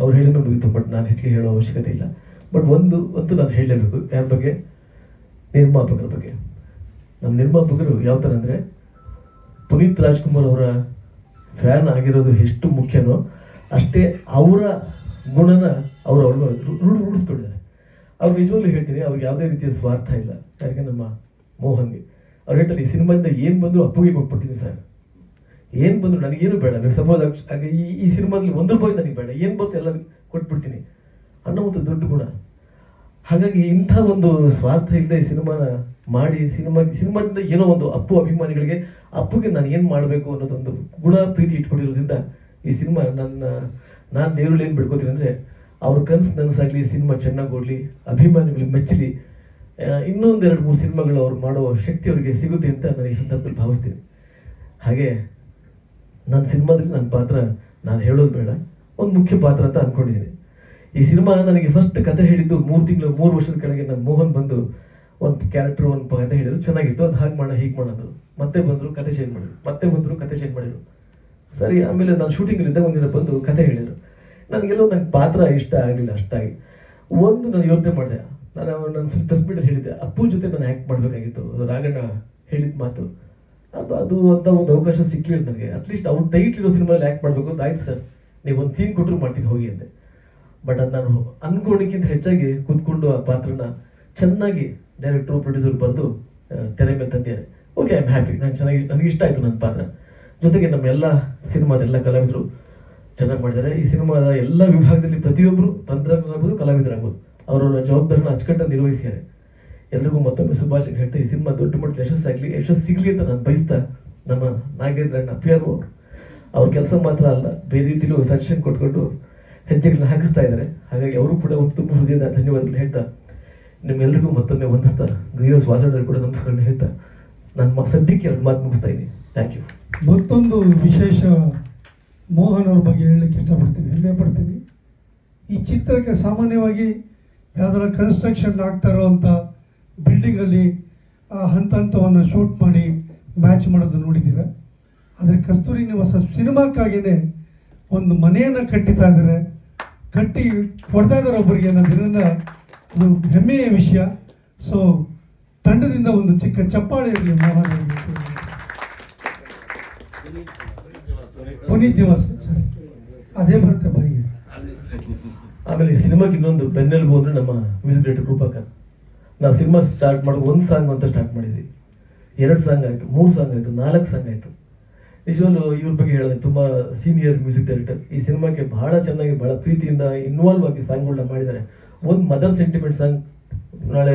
ಅವ್ರು ಹೇಳಿದ್ರೆ ಮುಗಿತು, ಬಟ್ ನಾನು ಹೆಚ್ಚಿಗೆ ಹೇಳೋ ಅವಶ್ಯಕತೆ ಇಲ್ಲ. ಬಟ್ ಒಂದು ನಾನು ಹೇಳಲೇಬೇಕು, ಯಾರ ಬಗ್ಗೆ? ನಿರ್ಮಾಪಕರ ಬಗ್ಗೆ. ನಮ್ಮ ನಿರ್ಮಾಪಕರು ಯಾವ ಥರ ಅಂದರೆ, ಪುನೀತ್ ರಾಜ್ಕುಮಾರ್ ಅವರ ಫ್ಯಾನ್ ಆಗಿರೋದು ಎಷ್ಟು ಮುಖ್ಯನೋ ಅಷ್ಟೇ ಅವರ ಗುಣನ ಅವ್ರು ರೂಢಿಸ್ಕೊಂಡಿದ್ದಾರೆ. ಅವ್ರು ನಿಜವಾಗ್ಲೂ ಹೇಳ್ತೀನಿ, ಅವ್ರಿಗೆ ಯಾವುದೇ ರೀತಿಯ ಸ್ವಾರ್ಥ ಇಲ್ಲ. ಯಾಕೆ ನಮ್ಮ ಮೋಹನ್ಗೆ ಅವ್ರು ಹೇಳ್ತಾರೆ, ಈ ಸಿನಿಮಾದಿಂದ ಏನು ಬಂದರೂ ಅಪ್ಪುಗೆ ಕೊಟ್ಬಿಡ್ತೀನಿ ಸರ್, ಏನು ಬಂದರು ನನಗೇನು ಬೇಡ. ಸಪೋಸ್ ಹಾಗೆ ಈ ಸಿನಿಮಾದಲ್ಲಿ ₹1 ನನಗೆ ಬೇಡ, ಏನು ಬರುತ್ತೆ ಎಲ್ಲ ಕೊಟ್ಬಿಡ್ತೀನಿ ಅನ್ನೋ ಒಂದು ದೊಡ್ಡ ಗುಣ. ಹಾಗಾಗಿ ಇಂಥ ಒಂದು ಸ್ವಾರ್ಥ ಇಲ್ಲದೆ ಈ ಸಿನಿಮಾನ ಮಾಡಿ, ಸಿನಿಮಾದಿಂದ ಏನೋ ಒಂದು ಅಪ್ಪು ಅಭಿಮಾನಿಗಳಿಗೆ ಅಪ್ಪುಗೆ ನಾನು ಏನು ಮಾಡಬೇಕು ಅನ್ನೋದೊಂದು ಗುಣ ಪ್ರೀತಿ ಇಟ್ಕೊಂಡಿರೋದ್ರಿಂದ ಈ ಸಿನಿಮಾ ನಾನು ದೇವರಲ್ಲಿ ಏನು ಬಿಡ್ಕೋತೀನಿ ಅಂದರೆ, ಅವ್ರ ನನಸಾಗಲಿ, ಸಿನಿಮಾ ಚೆನ್ನಾಗಿ ಓಡಲಿ, ಅಭಿಮಾನಿಗಳಿಗೆ ಮೆಚ್ಚಲಿ, ಇನ್ನೊಂದು 2-3 ಸಿನಿಮಾಗಳು ಅವ್ರು ಮಾಡೋ ಶಕ್ತಿ ಅವರಿಗೆ ಸಿಗುತ್ತೆ ಅಂತ ನಾನು ಈ ಸಂದರ್ಭದಲ್ಲಿ ಭಾವಿಸ್ತೀನಿ. ಹಾಗೆ ನನ್ನ ಸಿನಿಮಾದಲ್ಲಿ ನನ್ನ ಪಾತ್ರ ನಾನು ಹೇಳೋದು ಬೇಡ, ಒಂದು ಮುಖ್ಯ ಪಾತ್ರ ಅಂತ ಅಂದ್ಕೊಂಡಿದ್ದೀನಿ. ಈ ಸಿನಿಮಾ ನನಗೆ ಫಸ್ಟ್ ಕತೆ ಹೇಳಿದ್ದು 3 ವರ್ಷದ ಕೆಳಗೆ ನಮ್ಮ ಮೋಹನ್ ಬಂದು ಒಂದು ಕ್ಯಾರೆಕ್ಟರ್, ಒಂದು ಕತೆ ಹೇಳಿದ್ರು, ಚೆನ್ನಾಗಿತ್ತು, ಅದು ಹಾಗೆ ಮಾಡೋಣ ಹೀಗೆ ಮಾಡೋದು. ಮತ್ತೆ ಬಂದರು, ಕತೆ ಚೇಂಜ್ ಮಾಡಿದ್ರು, ಮತ್ತೆ ಬಂದರು, ಕತೆ ಚೇಂಜ್ ಮಾಡಿದ್ರು. ಸರಿ, ಆಮೇಲೆ ನಾನು ಶೂಟಿಂಗಲ್ಲಿದ್ದ ಒಂದಿನ ಬಂದು ಕತೆ ಹೇಳಿದರು. ನನಗೆಲ್ಲೋ ನಂಗೆ ಪಾತ್ರ ಇಷ್ಟ ಆಗಲಿಲ್ಲ ಅಷ್ಟಾಗಿ. ನಾನು ಯೋಚನೆ ಮಾಡಿದೆ, ನಾನು ಸ್ವಲ್ಪ ಪ್ರೆಸ್ ಹೇಳಿದ್ದೆ, ಅಪ್ಪು ಜೊತೆ ನಾನು ಆ್ಯಕ್ಟ್ ಮಾಡಬೇಕಾಗಿತ್ತು. ಅದು ರಾಘಣ್ಣ ಹೇಳಿದ ಮಾತು, ಅದು ಅಂತ ಒಂದು ಅವಕಾಶ ಸಿಕ್ಕಲಿಲ್ಲ ನನಗೆ. ಅಟ್ಲೀಸ್ಟ್ ಅವ್ರು ಟೈಟ್ ಇರೋ ಸಿನಿಮಾದಲ್ಲಿ ಆ್ಯಕ್ಟ್ ಮಾಡಬೇಕು ಅಂತ. ಆಯ್ತು ಸರ್, ನೀವು ಒಂದು ಸೀನ್ ಕೊಟ್ಟರು ಮಾಡ್ತೀನಿ ಹೋಗಿ ಅಂದೆ. ಬಟ್ ಅದು ನಾನು ಅನ್ಕೊಂಡಿಕ್ಕಿಂತ ಹೆಚ್ಚಾಗಿ ಕೂತ್ಕೊಂಡು ಆ ಪಾತ್ರನ ಚೆನ್ನಾಗಿ ಡೈರೆಕ್ಟ್ರು ಪ್ರೊಡ್ಯೂಸರ್ ಬರೆದು ತೆರೆ ಮೇಲೆ ತಂದಿದ್ದಾರೆ. Okay, I am happy. ನನಗೆ ಇಷ್ಟ ಆಯಿತು ನನ್ನ ಪಾತ್ರ. ಜೊತೆಗೆ ನಮ್ಮ ಎಲ್ಲ ಸಿನಿಮಾದ ಎಲ್ಲ ಕಲಾವಿದರು ಚೆನ್ನಾಗಿ ಮಾಡಿದ್ದಾರೆ. ಈ ಸಿನಿಮಾದ ಎಲ್ಲ ವಿಭಾಗದಲ್ಲಿ ಪ್ರತಿಯೊಬ್ಬರು ತಂತ್ರಜ್ಞರಾಗ್ಬೋದು, ಕಲಾವಿದರಾಗ್ಬೋದು, ಅವರವರ ಜವಾಬ್ದಾರಿನ ಅಚ್ಚುಕಟ್ಟಾಗಿ ನಿರ್ವಹಿಸಿದ್ದಾರೆ. ಎಲ್ರಿಗೂ ಮತ್ತೊಮ್ಮೆ ಶುಭಾಶಯ ಹೇಳ್ತಾ, ಈ ಸಿನಿಮಾ ದೊಡ್ಡ ಮಟ್ಟದ ಯಶಸ್ಸು ಸಿಗಲಿ ಅಂತ ನಾನು ಬಯಸ್ತಾ, ನಮ್ಮ ನಾಗೇಂದ್ರಣ್ಣ ಅಪ್ಪಿಯಾರು ಅವ್ರ ಕೆಲಸ ಮಾತ್ರ ಅಲ್ಲ, ಬೇರೆ ರೀತಿಯಲ್ಲೂ ಸಜೆಷನ್ ಕೊಟ್ಕೊಂಡು ಹೆಜ್ಜೆಗಳನ್ನ ಹಾಕಿಸ್ತಾ ಇದ್ದಾರೆ. ಹಾಗಾಗಿ ಅವರು ಕೂಡ ತುಂಬ ಹೃದಯದ ಧನ್ಯವಾದಗಳು ಹೇಳ್ತಾ, ನಿಮ್ಮೆಲ್ಲರಿಗೂ ಮತ್ತೊಮ್ಮೆ ವಂದಿಸ್ತಾ, ಗ್ರೀನ್ ಹೌಸ್ ವಾಸಣ್ಣರು ಕೂಡ ನಮಸ್ಕಾರಗಳನ್ನ ಹೇಳ್ತಾ, ನಾನು ಸದ್ಯಕ್ಕೆ 2 ಮಾತು ಮುಗಿಸ್ತಾ ಇದ್ದೀನಿ. Thank you. ಮತ್ತೊಂದು ವಿಶೇಷ ಮೋಹನ್ ಅವ್ರ ಬಗ್ಗೆ ಹೇಳಲಿಕ್ಕೆ ಇಷ್ಟಪಡ್ತೀನಿ, ಹೆಮ್ಮೆ ಪಡ್ತೀನಿ. ಈ ಚಿತ್ರಕ್ಕೆ ಸಾಮಾನ್ಯವಾಗಿ ಯಾವುದರ ಕನ್ಸ್ಟ್ರಕ್ಷನ್ ಆಗ್ತಾ ಇರೋವಂಥ ಬಿಲ್ಡಿಂಗಲ್ಲಿ ಹಂತವನ್ನು ಶೂಟ್ ಮಾಡಿ ಮ್ಯಾಚ್ ಮಾಡೋದು ನೋಡಿದ್ದೀರ. ಆದರೆ ಕಸ್ತೂರಿ ನಿವಾಸ ಸಿನಿಮಾಕ್ಕಾಗಿಯೇ ಒಂದು ಮನೆಯನ್ನು ಕಟ್ಟಿತಾ ಇದ್ದಾರೆ. ಕಟ್ಟಿ ಕೊಡ್ತಾ ಇದ್ದಾರೆ ಒಬ್ಬರಿಗೆ ಅನ್ನೋದ್ರಿಂದ ಅದು ಹೆಮ್ಮೆಯ ವಿಷಯ. ಸೊ ತಂಡದಿಂದ ಒಂದು ಚಿಕ್ಕ ಚಪ್ಪಾಳೆ ಇರಲಿ ಮೋಹನ್ ಅವರಿಗೆ. ಪುನೀತ್ ನಿವಾಸ್ ಸರ್, ಅದೇ ಬರುತ್ತೆ ಬಾಯಿಗೆ. ಆಮೇಲೆ ಈ ಸಿನಿಮಾಗೆ ಇನ್ನೊಂದು ಬೆನ್ನೆಲುಬು ಅಂದರೆ ನಮ್ಮ ಮ್ಯೂಸಿಕ್ ಡೈರೆಕ್ಟರ್ ರೂಪಕರ್. ನಾವು ಸಿನಿಮಾ ಸ್ಟಾರ್ಟ್ ಮಾಡೋದು 1 ಸಾಂಗ್ ಅಂತ ಸ್ಟಾರ್ಟ್ ಮಾಡಿದ್ವಿ. 2 ಸಾಂಗ್ ಆಯಿತು, 3 ಸಾಂಗ್ ಆಯಿತು, 4 ಸಾಂಗ್ ಆಯಿತು. ನಿಜವಾಗ್ಲೂ ಇವ್ರ ಬಗ್ಗೆ ಹೇಳಿದ್ರೆ ತುಂಬ ಸೀನಿಯರ್ ಮ್ಯೂಸಿಕ್ ಡೈರೆಕ್ಟರ್. ಈ ಸಿನಿಮಾಕ್ಕೆ ಬಹಳ ಚೆನ್ನಾಗಿ ಬಹಳ ಪ್ರೀತಿಯಿಂದ ಇನ್ವಾಲ್ವ್ ಆಗಿ ಸಾಂಗ್ಗಳನ್ನ ಮಾಡಿದ್ದಾರೆ. ಒಂದು ಮದರ್ ಸೆಂಟಿಮೆಂಟ್ ಸಾಂಗ್ ನಾಳೆ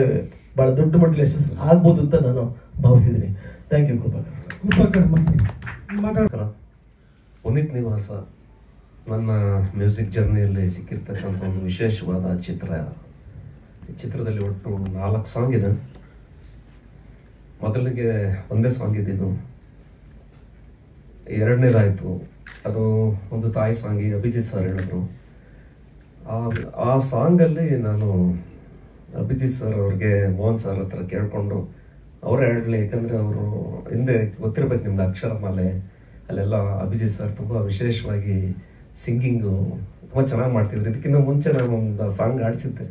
ಭಾಳ ದೊಡ್ಡ ಮಟ್ಟದಲ್ಲಿ ಯಶಸ್ಸು ಆಗ್ಬೋದು ಅಂತ ನಾನು ಭಾವಿಸಿದ್ದೀನಿ. Thank you Krupakar. ಮಾತಾಡ್ತಾರೆ. ಪುನೀತ್ ನಿವಾಸ ನನ್ನ ಮ್ಯೂಸಿಕ್ ಜರ್ನಿಯಲ್ಲಿ ಸಿಕ್ಕಿರ್ತಕ್ಕಂಥ ಒಂದು ವಿಶೇಷವಾದ ಚಿತ್ರ. ಈ ಚಿತ್ರದಲ್ಲಿ ಒಟ್ಟು 4 ಸಾಂಗ್ ಇದೆ. ಮೊದಲಿಗೆ ಒಂದೇ ಸಾಂಗ್ ಇದ್ದಿದ್ದು, ಎರಡನೇದಾಯಿತು ಅದು ಒಂದು ತಾಯಿ ಸಾಂಗಿಗೆ ಅಭಿಜಿತ್ ಸರ್ ಹೇಳಿದ್ರು. ಆ ಸಾಂಗಲ್ಲಿ ನಾನು ಅಭಿಜಿತ್ ಸರ್ ಅವ್ರಿಗೆ ಮೋಹನ್ ಸರ್ ಹತ್ರ ಕೇಳಿಕೊಂಡು ಅವರೇ ಹೇಳಲಿ, ಯಾಕಂದರೆ ಅವರು ಹಿಂದೆ ಗೊತ್ತಿರ್ಬೇಕು ನಿಮ್ದು ಅಕ್ಷರಮಾಲೆ ಅಲ್ಲೆಲ್ಲ ಅಭಿಜಿತ್ ಸರ್ ತುಂಬ ವಿಶೇಷವಾಗಿ ಸಿಂಗಿಂಗು ತುಂಬ ಚೆನ್ನಾಗಿ ಮಾಡ್ತಿದ್ರು. ಇದಕ್ಕಿಂತ ಮುಂಚೆ ನಾನು ಒಂದು ಸಾಂಗ್ ಆಡಿಸಿದ್ದೆ,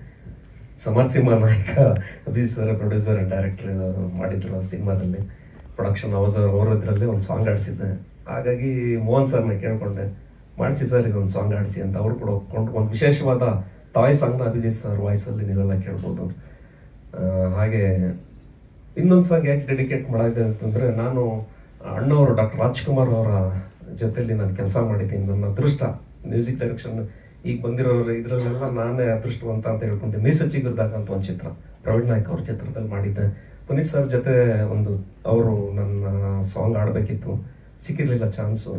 ಸಮರಸಿಂಹ ನಾಯಕ ಅಭಿಜಿತ್ ಸರ್ ಪ್ರೊಡ್ಯೂಸರ್ ಡೈರೆಕ್ಟರ್ ಮಾಡಿದ್ರು. ಆ ಸಿನಿಮಾದಲ್ಲಿ ಪ್ರೊಡಕ್ಷನ್ ಅವರದ್ರಲ್ಲಿ ಒಂದು ಸಾಂಗ್ ಆಡಿಸಿದ್ದೆ. ಹಾಗಾಗಿ ಮೋಹನ್ ಸರ್ನ ಕೇಳ್ಕೊಂಡೆ, ಮಾಡಿಸಿ ಸರ್ ಇದೊಂದು ಸಾಂಗ್ ಆಡಿಸಿ ಅಂತ. ಅವರು ಕೂಡ ಒಪ್ಕೊಂಡು ಒಂದು ವಿಶೇಷವಾದ ತಾಯಿ ಸಾಂಗ್ನ ಅಭಿಜಿತ್ ಸರ್ ವಾಯ್ಸಲ್ಲಿ ನೀವೆಲ್ಲ ಕೇಳ್ಬೋದು. ಹಾಗೆ ಇನ್ನೊಂದು ಸಾಂಗ್ ಯಾಕೆ ಡೆಡಿಕೇಟ್ ಮಾಡಿದೆ ಅಂತಂದರೆ, ನಾನು ಅಣ್ಣವರು ಡಾಕ್ಟರ್ ರಾಜ್ಕುಮಾರ್ ಅವರ ಜೊತೆಯಲ್ಲಿ ನಾನು ಕೆಲಸ ಮಾಡಿದ್ದೀನಿ. ನನ್ನ ಅದೃಷ್ಟ ಮ್ಯೂಸಿಕ್ ಡೈರೆಕ್ಷನ್ ಈಗ ಬಂದಿರೋರು ಇದರಲ್ಲೆಲ್ಲ ನಾನೇ ಅದೃಷ್ಟವಂತ ಅಂತ ಹೇಳ್ಕೊಂತೀನಿ. ಮೀಸಚ್ಚಿಗುದ್ದಾಗ ಅಂತ ಒಂದು ಚಿತ್ರ ಪ್ರವೀಣ್ ನಾಯ್ಕ ಅವ್ರ ಚಿತ್ರದಲ್ಲಿ ಮಾಡಿದ್ದೆ. ಪುನೀತ್ ಸರ್ ಜೊತೆ ಅವರು ನನ್ನ ಸಾಂಗ್ ಆಡಬೇಕಿತ್ತು, ಸಿಕ್ಕಿರಲಿಲ್ಲ ಚಾನ್ಸು.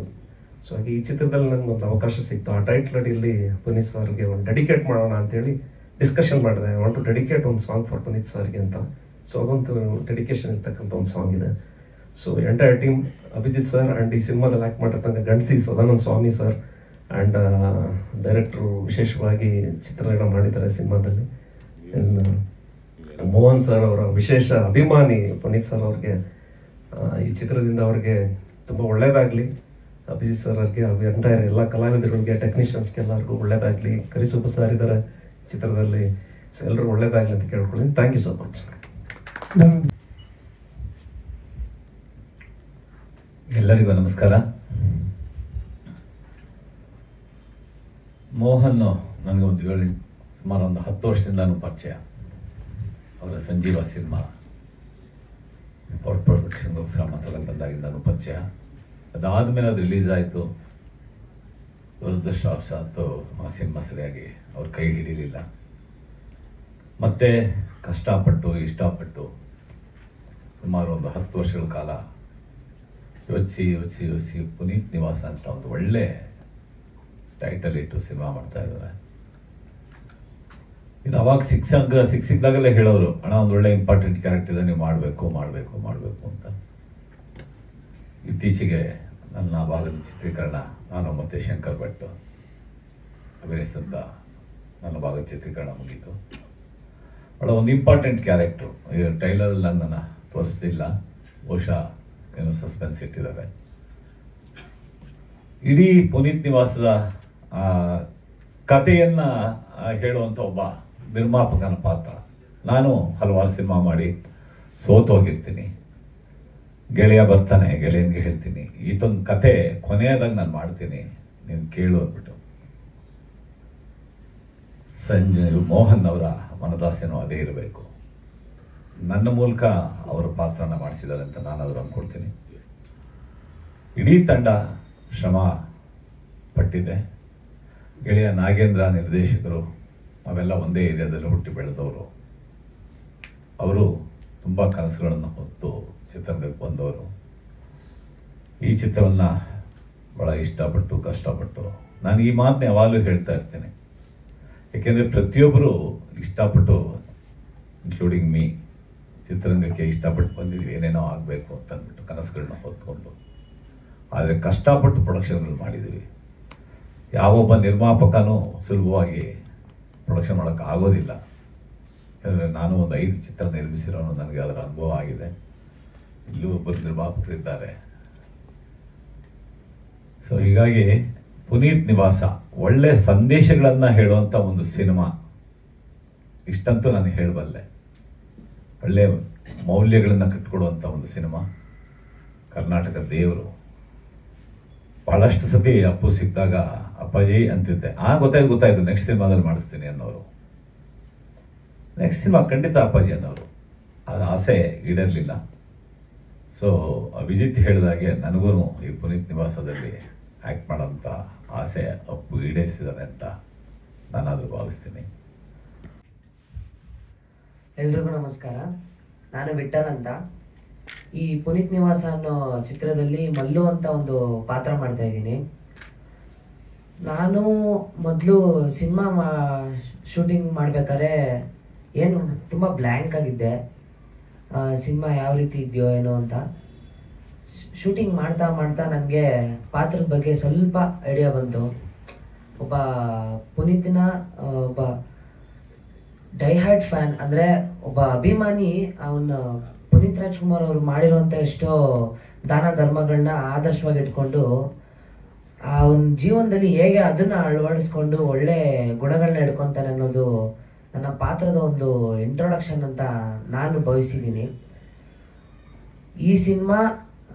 ಸೊ ಹಾಗೆ ಈ ಚಿತ್ರದಲ್ಲಿ ನನಗೆ ಒಂದು ಅವಕಾಶ ಸಿಕ್ತು. ಆ ಟೈಟ್ಲ್ ಅಡಿಯಲ್ಲಿ ಪುನೀತ್ ಸರ್ಗೆ ಒಂದು ಡೆಡಿಕೇಟ್ ಮಾಡೋಣ ಅಂತೇಳಿ ಡಿಸ್ಕಷನ್ ಮಾಡಿದೆ. ಐ ವಾಂಟ್ ಟು ಡೆಡಿಕೇಟ್ ಒಂದು ಸಾಂಗ್ ಫಾರ್ ಪುನೀತ್ ಸರ್ಗೆ ಅಂತ. ಸೊ ಅದೊಂದು ಡೆಡಿಕೇಶನ್ ಇರ್ತಕ್ಕಂಥ ಒಂದು ಸಾಂಗ್ ಇದೆ. So entire team Abhijit sir and ಈ ಸಿನಿಮಾದಲ್ಲಿ ಆ್ಯಕ್ಟ್ ಮಾಡಿರ್ತಕ್ಕಂಥ ಗಂಡಸಿ ಸದಾನಂದ ಸ್ವಾಮಿ ಸರ್ ಆ್ಯಂಡ್ ಡೈರೆಕ್ಟ್ರು ವಿಶೇಷವಾಗಿ ಚಿತ್ರಗಳನ್ನ ಮಾಡಿದ್ದಾರೆ ಸಿನಿಮಾದಲ್ಲಿ. ಮೋಹನ್ ಸರ್ ಅವರ ವಿಶೇಷ ಅಭಿಮಾನಿ ಪುನೀತ್ ಸರ್ ಅವ್ರಿಗೆ ಈ ಚಿತ್ರದಿಂದ ಅವ್ರಿಗೆ ತುಂಬ ಒಳ್ಳೆಯದಾಗಲಿ. ಅಭಿಜಿತ್ ಸರ್ ಅವ್ರಿಗೆ ಎಂಟೈರ್ ಎಲ್ಲ ಕಲಾವಿದರಿಗೆ ಟೆಕ್ನಿಷಿಯನ್ಸ್ಗೆ ಎಲ್ಲರಿಗೂ ಒಳ್ಳೇದಾಗಲಿ. ಕರಿಸುಬ್ಬ ಸರ್ ಇದ್ದಾರೆ ಚಿತ್ರದಲ್ಲಿ. ಸೊ ಎಲ್ಲರೂ ಒಳ್ಳೇದಾಗಲಿ ಅಂತ ಕೇಳ್ಕೊಳ್ತೀನಿ. Thank you so much. ಎಲ್ಲರಿಗೂ ನಮಸ್ಕಾರ. ಮೋಹನ್ ನನಗೆ ಸುಮಾರು ಒಂದು 10 ವರ್ಷದಿಂದನೂ ಪರಿಚಯ. ಅವರ ಸಂಜೀವ ಸಿನಿಮಾ ಪ್ರೊಡಕ್ಷನ್ಗೋಸ್ಕರ ಮಾತಾಡೋಕೆ ಬಂದಾಗಿಂದನೂ ಪರಿಚಯ. ಅದಾದಮೇಲೆ ಅದು ರಿಲೀಸ್ ಆಯಿತು. ದುರದೃಷ್ಟವಶಾತ್ತು ಆ ಸಿನಿಮಾ ಸರಿಯಾಗಿ ಅವ್ರ ಕೈ ಹಿಡಿಲಿಲ್ಲ. ಮತ್ತೆ ಕಷ್ಟಪಟ್ಟು ಇಷ್ಟಪಟ್ಟು ಸುಮಾರು ಒಂದು 10 ವರ್ಷಗಳ ಕಾಲ ಯೋಚಿಸಿ ಪುನೀತ್ ನಿವಾಸ ಅಂತ ಒಂದು ಒಳ್ಳೆ ಟೈಟಲ್ ಇಟ್ಟು ಸಿನಿಮಾ ಮಾಡ್ತಾ ಇದ್ದಾರೆ. ಇದು ಅವಾಗ ಸಿಕ್ಕಿದಾಗಲೇ ಹೇಳೋರು, ಅಣ್ಣ ಒಂದು ಒಳ್ಳೆ ಇಂಪಾರ್ಟೆಂಟ್ ಕ್ಯಾರೆಕ್ಟರ್ ಇದೆ, ನೀವು ಮಾಡಬೇಕು ಅಂತ. ಇತ್ತೀಚೆಗೆ ನನ್ನ ಭಾಗದ ಚಿತ್ರೀಕರಣ, ನಾನು ಮತ್ತು ಶಂಕರ್ ಭಟ್ ಅಭಿನಯಿಸಿದಂಥ ನನ್ನ ಭಾಗದ ಚಿತ್ರೀಕರಣ ಮುಗೀತು. ಅವಳ ಒಂದು ಇಂಪಾರ್ಟೆಂಟ್ ಕ್ಯಾರೆಕ್ಟ್ರು ಟ್ರೈಲರಲ್ಲಿ ನನ್ನನ್ನು ತೋರಿಸ್ತಿಲ್ಲ, ಬಹುಶಃ ಏನೋ ಸಸ್ಪೆನ್ಸ್ ಇಟ್ಟಿದ್ದಾರೆ. ಇಡೀ ಪುನೀತ್ ನಿವಾಸದ ಕಥೆಯನ್ನು ಹೇಳುವಂಥ ಒಬ್ಬ ನಿರ್ಮಾಪಕನ ಪಾತ್ರ. ನಾನು ಹಲವಾರು ಸಿನಿಮಾ ಮಾಡಿ ಸೋತು ಹೋಗಿರ್ತೀನಿ. ಗೆಳೆಯ ಬರ್ತಾನೆ, ಗೆಳೆಯನಿಗೆ ಹೇಳ್ತೀನಿ ಇದೊಂದು ಕತೆ ಕೊನೆಯದಾಗ ನಾನು ಮಾಡ್ತೀನಿ, ನೀನು ಕೇಳು ಅಂದ್ಬಿಟ್ಟು. ಮೋಹನ್ ಅವರ ಮನದಾಸೆನೂ ಅದೇ ಇರಬೇಕು. ನನ್ನ ಮೂಲಕ ಅವರ ಪಾತ್ರನ ಮಾಡಿಸಿದ್ದಾರೆ ಅಂತ ನಾನಾದರೂ ಅಂದ್ಕೊಳ್ತೀನಿ. ಇಡೀ ತಂಡ ಶ್ರಮ ಪಟ್ಟಿದೆ. ಗೆಳೆಯ ನಾಗೇಂದ್ರ ನಿರ್ದೇಶಕರು, ಅವೆಲ್ಲ ಒಂದೇ ಏರಿಯಾದಲ್ಲಿ ಹುಟ್ಟಿ ಬೆಳೆದವರು. ಅವರು ತುಂಬ ಕನಸುಗಳನ್ನು ಹೊತ್ತು ಚಿತ್ರರಂಗಕ್ಕೆ ಬಂದವರು. ಈ ಚಿತ್ರವನ್ನು ಭಾಳ ಇಷ್ಟಪಟ್ಟು ಕಷ್ಟಪಟ್ಟು, ನಾನು ಈ ಮಾತನ್ನ ಯಾವಾಗಲೂ ಹೇಳ್ತಾ ಇರ್ತೇನೆ. ಏಕೆಂದರೆ ಪ್ರತಿಯೊಬ್ಬರು ಇಷ್ಟಪಟ್ಟು, ಇನ್ಕ್ಲೂಡಿಂಗ್ ಮೀ, ಚಿತ್ರರಂಗಕ್ಕೆ ಇಷ್ಟಪಟ್ಟು ಬಂದಿದ್ವಿ, ಏನೇನೋ ಆಗಬೇಕು ಅಂತ ಅಂದ್ಬಿಟ್ಟು ಕನಸುಗಳನ್ನ ಹೊತ್ಕೊಂಡು. ಆದರೆ ಕಷ್ಟಪಟ್ಟು ಪ್ರೊಡಕ್ಷನ್ಗಳು ಮಾಡಿದ್ದೀವಿ. ಯಾವೊಬ್ಬ ನಿರ್ಮಾಪಕನೂ ಸುಲಭವಾಗಿ ಪ್ರೊಡಕ್ಷನ್ ಮಾಡೋಕ್ಕೆ ಆಗೋದಿಲ್ಲ. ಯಾಕಂದರೆ ನಾನು ಒಂದು 5 ಚಿತ್ರ ನಿರ್ಮಿಸಿರೋನು, ನನಗೆ ಅದರ ಅನುಭವ ಆಗಿದೆ. ಇಲ್ಲೂ ಒಬ್ಬರು ನಿರ್ಮಾಪಕರಿದ್ದಾರೆ. ಸೊ ಹೀಗಾಗಿ ಪುನೀತ್ ನಿವಾಸ ಒಳ್ಳೆ ಸಂದೇಶಗಳನ್ನು ಹೇಳುವಂಥ ಒಂದು ಸಿನಿಮಾ. ಇಷ್ಟಂತೂ ನಾನು ಹೇಳಬಲ್ಲೆ. ಒಳ್ಳೆ ಮೌಲ್ಯಗಳನ್ನು ಕಟ್ಕೊಡುವಂಥ ಒಂದು ಸಿನಿಮಾ. ಕರ್ನಾಟಕ ದೇವರು. ಬಹಳಷ್ಟು ಸತಿ ಅಪ್ಪು ಸಿಕ್ಕಿದಾಗ ಅಪ್ಪಾಜಿ ಅಂತಿದ್ದೆ. ಗೊತ್ತಾಯ್ತು ನೆಕ್ಸ್ಟ್ ಸಿನಿಮಾದಲ್ಲಿ ಮಾಡಿಸ್ತೀನಿ ಅನ್ನೋರು. ನೆಕ್ಸ್ಟ್ ಸಿನಿಮಾ ಖಂಡಿತ ಅಪ್ಪಾಜಿ ಅನ್ನೋರು. ಅದು ಆಸೆ ಈಡೇರಲಿಲ್ಲ. ಸೊ ಅಭಿಜಿತ್ ಹೇಳಿದಾಗೆ ನನಗೂ ಈ ಪುನೀತ್ ನಿವಾಸದಲ್ಲಿ ಆ್ಯಕ್ಟ್ ಮಾಡೋಂಥ ಆಸೆ ಅಪ್ಪು ಈಡೇರಿಸಿದ್ದಾರೆ ಅಂತ ನಾನಾದರೂ ಭಾವಿಸ್ತೀನಿ. ಎಲ್ರಿಗೂ ನಮಸ್ಕಾರ. ನಾನು ವಿಠಲ್ ಅಂತ. ಈ ಪುನೀತ್ ನಿವಾಸ ಅನ್ನೋ ಚಿತ್ರದಲ್ಲಿ ಮಲ್ಲು ಅಂತ ಒಂದು ಪಾತ್ರ ಮಾಡ್ತಾ ಇದ್ದೀನಿ. ನಾನು ಮೊದಲು ಸಿನಿಮಾ ಶೂಟಿಂಗ್ ಮಾಡ್ಬೇಕಾದ್ರೆ ಏನು ತುಂಬ ಬ್ಲ್ಯಾಂಕ್ ಆಗಿದ್ದೆ. ಸಿನಿಮಾ ಯಾವ ರೀತಿ ಇದೆಯೋ ಏನೋ ಅಂತ. ಶೂಟಿಂಗ್ ಮಾಡ್ತಾ ಮಾಡ್ತಾ ನನಗೆ ಪಾತ್ರದ ಬಗ್ಗೆ ಸ್ವಲ್ಪ ಐಡಿಯಾ ಬಂತು. ಒಬ್ಬ ಪುನೀತಿನ ಒಬ್ಬ ಡೈಹಾರ್ಡ್ ಫ್ಯಾನ್, ಅಂದರೆ ಒಬ್ಬ ಅಭಿಮಾನಿ, ಅವನು ಪುನೀತ್ ರಾಜ್ಕುಮಾರ್ ಅವರು ಮಾಡಿರುವಂಥ ಎಷ್ಟೋ ದಾನ ಧರ್ಮಗಳನ್ನ ಆದರ್ಶವಾಗಿ ಇಟ್ಕೊಂಡು ಅವನ ಜೀವನದಲ್ಲಿ ಹೇಗೆ ಅದನ್ನು ಅಳವಡಿಸ್ಕೊಂಡು ಒಳ್ಳೆ ಗುಣಗಳನ್ನ ಹಿಡ್ಕೊತಾನೆ ಅನ್ನೋದು ನನ್ನ ಪಾತ್ರದ ಒಂದು ಇಂಟ್ರೊಡಕ್ಷನ್ ಅಂತ ನಾನು ಭಾವಿಸಿದ್ದೀನಿ. ಈ ಸಿನಿಮಾ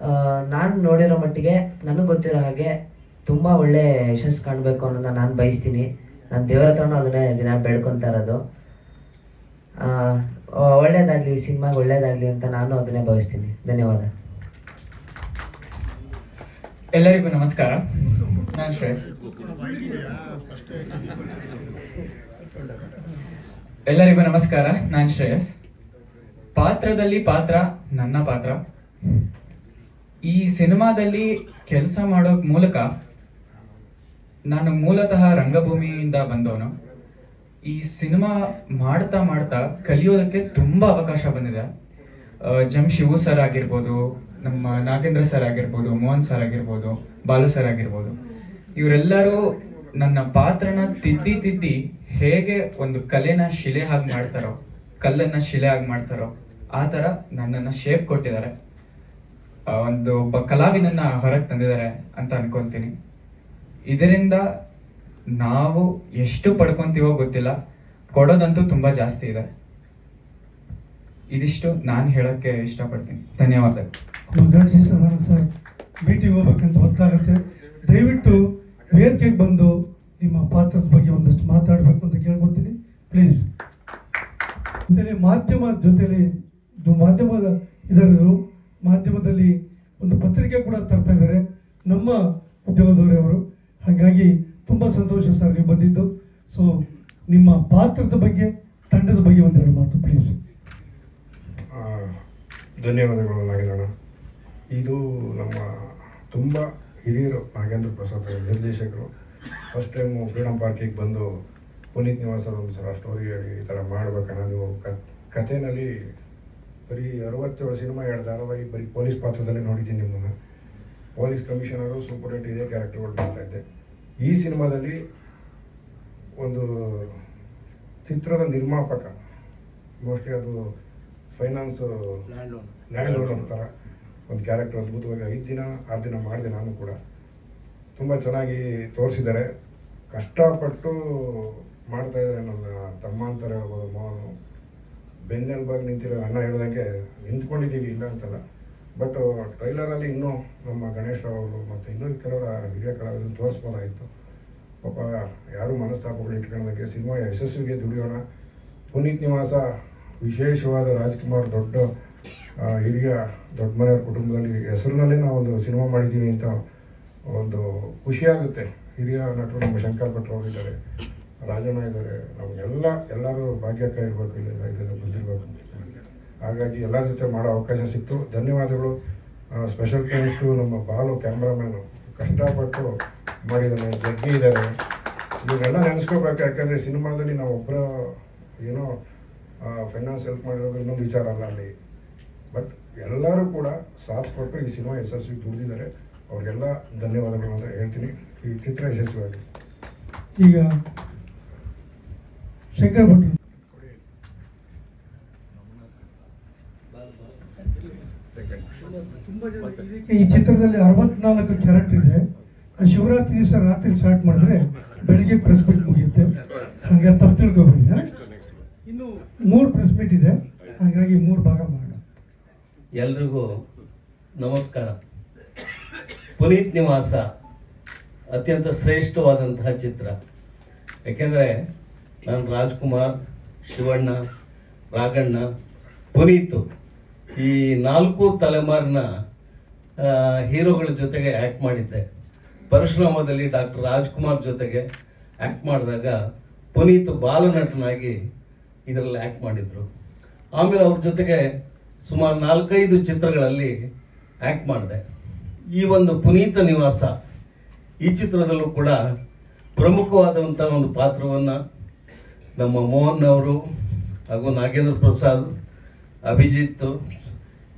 ನಾನು ನೋಡಿರೋ ಮಟ್ಟಿಗೆ ನನಗೆ ಗೊತ್ತಿರೋ ಹಾಗೆ ತುಂಬ ಒಳ್ಳೆ ಯಶಸ್ಸು ಕಾಣಬೇಕು ಅನ್ನೋದನ್ನ ನಾನು ಬಯಸ್ತೀನಿ. ನಾನು ದೇವರ ಹತ್ರನೂ ಅದನ್ನೇ ದಿನ ಬೇಡ್ಕೊತಾ ಇರೋದು. ಒಳ್ಳೇದಾಗಲಿ, ಸಿನಿಮಾಗೆ ಒಳ್ಳೇದಾಗಲಿ ಅಂತ ನಾನು ಅದನ್ನೇ ಭಾವಿಸ್ತೀನಿ. ಧನ್ಯವಾದ. ಎಲ್ಲರಿಗೂ ನಮಸ್ಕಾರ. ನಾನು ಶ್ರೇಯಸ್. ಎಲ್ಲರಿಗೂ ನಮಸ್ಕಾರ. ನಾನು ಶ್ರೇಯಸ್. ಪಾತ್ರದಲ್ಲಿ ಪಾತ್ರ ನನ್ನ ಪಾತ್ರ. ಈ ಸಿನಿಮಾದಲ್ಲಿ ಕೆಲಸ ಮಾಡೋ ಮೂಲಕ ನಾನು ಮೂಲತಃ ರಂಗಭೂಮಿಯಿಂದ ಬಂದವನು. ಈ ಸಿನಿಮಾ ಮಾಡ್ತಾ ಮಾಡ್ತಾ ಕಲಿಯೋದಕ್ಕೆ ತುಂಬ ಅವಕಾಶ ಬಂದಿದೆ. ಜಮ್ ಶಿವು ಸರ್ ಆಗಿರ್ಬೋದು, ನಮ್ಮ ನಾಗೇಂದ್ರ ಸರ್ ಆಗಿರ್ಬೋದು, ಮೋಹನ್ ಸರ್ ಆಗಿರ್ಬೋದು, ಬಾಲು ಸರ್ ಆಗಿರ್ಬೋದು, ಇವರೆಲ್ಲರೂ ನನ್ನ ಪಾತ್ರನ ತಿದ್ದಿ ಹೇಗೆ ಒಂದು ಕಲೆನ ಶಿಲೆ ಹಾಗೆ ಮಾಡ್ತಾರೋ, ಕಲ್ಲನ್ನು ಶಿಲೆ ಆಗಿ ಮಾಡ್ತಾರೋ ಆ ಥರ ನನ್ನನ್ನು ಶೇಪ್ ಕೊಟ್ಟಿದ್ದಾರೆ. ಒಬ್ಬ ಕಲಾವಿದನ್ನ ಹೊರಗೆ ತಂದಿದ್ದಾರೆ ಅಂತ ಅನ್ಕೊಂತೀನಿ. ಇದರಿಂದ ನಾವು ಎಷ್ಟು ಪಡ್ಕೊಂತೀವೋ ಗೊತ್ತಿಲ್ಲ, ಕೊಡೋದಂತೂ ತುಂಬ ಜಾಸ್ತಿ ಇದೆ. ಇದಿಷ್ಟು ನಾನು ಹೇಳೋಕ್ಕೆ ಇಷ್ಟಪಡ್ತೀನಿ. ಧನ್ಯವಾದ. ಗಣೇಶ್ ಸರ್ ಮೀಟಿಂಗ್ ಹೋಗ್ಬೇಕಂತ ಹೊತ್ತಾಗುತ್ತೆ. ದಯವಿಟ್ಟು ವೇದಿಕೆಗೆ ಬಂದು ನಿಮ್ಮ ಪಾತ್ರದ ಬಗ್ಗೆ ಒಂದಷ್ಟು ಮಾತಾಡಬೇಕು ಅಂತ ಕೇಳ್ಕೊತೀನಿ, ಪ್ಲೀಸ್. ಜೊತೆಲಿ ಮಾಧ್ಯಮದ ಇದರರು ಮಾಧ್ಯಮದಲ್ಲಿ ಒಂದು ಪತ್ರಿಕೆ ಕೂಡ ತರ್ತಾ ಇದ್ದಾರೆ ನಮ್ಮ ಉದ್ಯೋಗದವರವರು. ಹಾಗಾಗಿ ತುಂಬ ಸಂತೋಷ ಸರ್ ನೀವು ಬಂದಿದ್ದು. ಸೊ ನಿಮ್ಮ ಪಾತ್ರದ ಬಗ್ಗೆ, ತಂಡದ ಬಗ್ಗೆ ಒಂದೆರಡು ಮಾತು ಪ್ಲೀಸ್. ಧನ್ಯವಾದಗಳು ನಾಗೇಂದ್ರಣ್ಣ. ಇದು ನಮ್ಮ ತುಂಬ ಹಿರಿಯರು, ನಾಗೇಂದ್ರ ಪ್ರಸಾದ್ ನಿರ್ದೇಶಕರು. ಫಸ್ಟ್ ಟೈಮು ಫ್ರೀಡಮ್ ಪಾರ್ಕಿಗೆ ಬಂದು ಪುನೀತ್ ನಿವಾಸದ ಒಂದು ಸಲ ಸ್ಟೋರಿ ಹೇಳಿ ಈ ಥರ ಮಾಡ್ಬೇಕಣ್ಣ. ನೀವು ಕಥೆನಲ್ಲಿ ಬರೀ 67 ಸಿನಿಮಾ, 2 ಧಾರಾವಾಹಿ ಬರೀ ಪೊಲೀಸ್ ಪಾತ್ರದಲ್ಲೇ ನೋಡಿದ್ದೀನಿ ನಿಮ್ಮನ್ನು. ಪೊಲೀಸ್ ಕಮಿಷನರು, ಸೂಪರ್ಡೆಂಟ್ ಇದೇ ಕ್ಯಾರೆಕ್ಟರ್ಗಳು ಮಾಡ್ತಾಯಿದ್ದೆ. ಈ ಸಿನಿಮಾದಲ್ಲಿ ಒಂದು ಚಿತ್ರದ ನಿರ್ಮಾಪಕ, ಮೋಸ್ಟ್ಲಿ ಅದು ಫೈನಾನ್ಸ್ ಲ್ಯಾಂಡ್ ಓನರ್ ಥರ ಒಂದು ಕ್ಯಾರೆಕ್ಟರ್ ಅದ್ಭುತವಾಗಿ 5 ದಿನ 6 ದಿನ ಮಾಡಿದೆ. ನಾನು ಕೂಡ ತುಂಬ ಚೆನ್ನಾಗಿ ತೋರಿಸಿದ್ದಾರೆ. ಕಷ್ಟಪಟ್ಟು ಮಾಡ್ತಾಯಿದ್ದಾರೆ ನನ್ನ ತಮ್ಮ ಅಂತಾರೆ ಹೇಳ್ಬೋದು. ಮೋಹನು ಬೆನ್ನೆಲುಬಾಗಿ ನಿಂತಿರೋ, ಅಣ್ಣ ಹೇಳ್ದಂಗೆ ನಿಂತ್ಕೊಂಡಿದ್ದೀವಿ, ಇಲ್ಲ ಅಂತಲ್ಲ. ಬಟ್ ಟ್ರೈಲರಲ್ಲಿ ಇನ್ನೂ ನಮ್ಮ ಗಣೇಶ್ ರಾವ್ ಅವರು ಮತ್ತು ಇನ್ನೂ ಕೆಲವರ ಹಿರಿಯ ಕಲಾವಿದನ್ನು ತೋರಿಸ್ಬೋದಾಗಿತ್ತು. ಪಾಪ ಯಾರೂ ಮನಸ್ತಾಪಗಳು ಇಟ್ಕೊಳ್ಳೋದಕ್ಕೆ ಸಿನಿಮಾ ಯಶಸ್ವಿಗೆ ದುಡಿಯೋಣ. ಪುನೀತ್ ನಿವಾಸ ವಿಶೇಷವಾದ ರಾಜ್ಕುಮಾರ್ ದೊಡ್ಡ ಹಿರಿಯ ದೊಡ್ಡ ಮನೆಯವ್ರ ಕುಟುಂಬದಲ್ಲಿ ಹೆಸರಿನಲ್ಲೇ ನಾವು ಒಂದು ಸಿನಿಮಾ ಮಾಡಿದ್ದೀವಿ ಅಂತ ಒಂದು ಖುಷಿಯಾಗುತ್ತೆ. ಹಿರಿಯ ನಟರು ನಮ್ಮ ಶಂಕರ್ ಭಟ್ರವ್ರು ಇದ್ದಾರೆ, ರಾಜಣ್ಣ ಇದ್ದಾರೆ, ಎಲ್ಲರೂ ಭಾಗ್ಯಕ್ಕ ಇರಬೇಕು, ಇದೆಲ್ಲ ಬಂದಿರಬೇಕು. ಹಾಗಾಗಿ ಎಲ್ಲರ ಜೊತೆ ಮಾಡೋ ಅವಕಾಶ ಸಿಕ್ತು. ಧನ್ಯವಾದಗಳು. ಸ್ಪೆಷಲ್ ಥ್ಯಾಂಕ್ಸ್ ಟು ನಮ್ಮ ಬಾಲು ಕ್ಯಾಮ್ರಾಮ್ಯಾನು, ಕಷ್ಟಪಟ್ಟು ಮಾಡಿದ್ದಾನೆ, ಜಗ್ಗಿ ಇದ್ದಾರೆ. ಇವನ್ನೆಲ್ಲ ನೆನೆಸ್ಕೋಬೇಕು. ಯಾಕಂದರೆ ಸಿನಿಮಾದಲ್ಲಿ ನಾವು ಒಬ್ಬರ ಏನೋ ಫೈನಾನ್ಸ್ ಹೆಲ್ಪ್ ಮಾಡಿರೋದು ಇನ್ನೊಂದು ವಿಚಾರ ಅಲ್ಲ ಅಲ್ಲಿ. ಬಟ್ ಎಲ್ಲರೂ ಕೂಡ ಸಾಥ್ ಕೊಟ್ಟು ಈ ಸಿನಿಮಾ ಯಶಸ್ವಿಗೆ ದುಡಿದಿದ್ದಾರೆ. ಅವ್ರಿಗೆಲ್ಲ ಧನ್ಯವಾದಗಳು ಅಂತ ಹೇಳ್ತೀನಿ. ಈ ಚಿತ್ರ ಯಶಸ್ವಿಯಾಗಿ. ಈಗ ಶಂಕರ್ ಭಟ್ರು ಈ ಚಿತ್ರದಲ್ಲಿ 64 ಕ್ಯಾರೆಕ್ಟರ್ ಇದೆ. ಶಿವರಾತ್ರಿ ದಿವಸ ರಾತ್ರಿ ಸ್ಟಾರ್ಟ್ ಮಾಡಿದ್ರೆ ಬೆಳಿಗ್ಗೆ ಪ್ರೆಸ್ ಮೀಟ್ ಮುಗಿಯುತ್ತೆ, ಹಾಗೆ ತಪ್ಪು ತಿಳ್ಕೊಬೇಡಿ. ಇನ್ನು 3 ಪ್ರೆಸ್ ಮೀಟ್ ಇದೆ, ಹಾಗಾಗಿ 3 ಭಾಗ ಮಾಡೋಣ. ಎಲ್ರಿಗೂ ನಮಸ್ಕಾರ. ಪುನೀತ್ ನಿವಾಸ ಅತ್ಯಂತ ಶ್ರೇಷ್ಠವಾದಂತಹ ಚಿತ್ರ. ಯಾಕೆಂದರೆ ನಾನು ರಾಜ್ಕುಮಾರ್, ಶಿವಣ್ಣ, ರಾಘಣ್ಣ, ಪುನೀತ್ ಈ 4 ತಲೆಮಾರಿನ ಹೀರೋಗಳ ಜೊತೆಗೆ ಆ್ಯಕ್ಟ್ ಮಾಡಿದ್ದೆ. ಪರಶುರಾಮದಲ್ಲಿ ಡಾಕ್ಟರ್ ರಾಜ್ಕುಮಾರ್ ಜೊತೆಗೆ ಆ್ಯಕ್ಟ್ ಮಾಡಿದಾಗ ಪುನೀತ್ ಬಾಲನಟನಾಗಿ ಇದರಲ್ಲಿ ಆ್ಯಕ್ಟ್ ಮಾಡಿದರು. ಆಮೇಲೆ ಅವ್ರ ಜೊತೆಗೆ ಸುಮಾರು 4-5 ಚಿತ್ರಗಳಲ್ಲಿ ಆ್ಯಕ್ಟ್ ಮಾಡಿದೆ. ಈ ಒಂದು ಪುನೀತ ನಿವಾಸ ಈ ಚಿತ್ರದಲ್ಲೂ ಕೂಡ ಪ್ರಮುಖವಾದಂಥ ಒಂದು ಪಾತ್ರವನ್ನು ನಮ್ಮ ಮೋಹನ್ ಅವರು ಹಾಗೂ ನಾಗೇಂದ್ರ ಪ್ರಸಾದ್, ಅಭಿಜಿತ್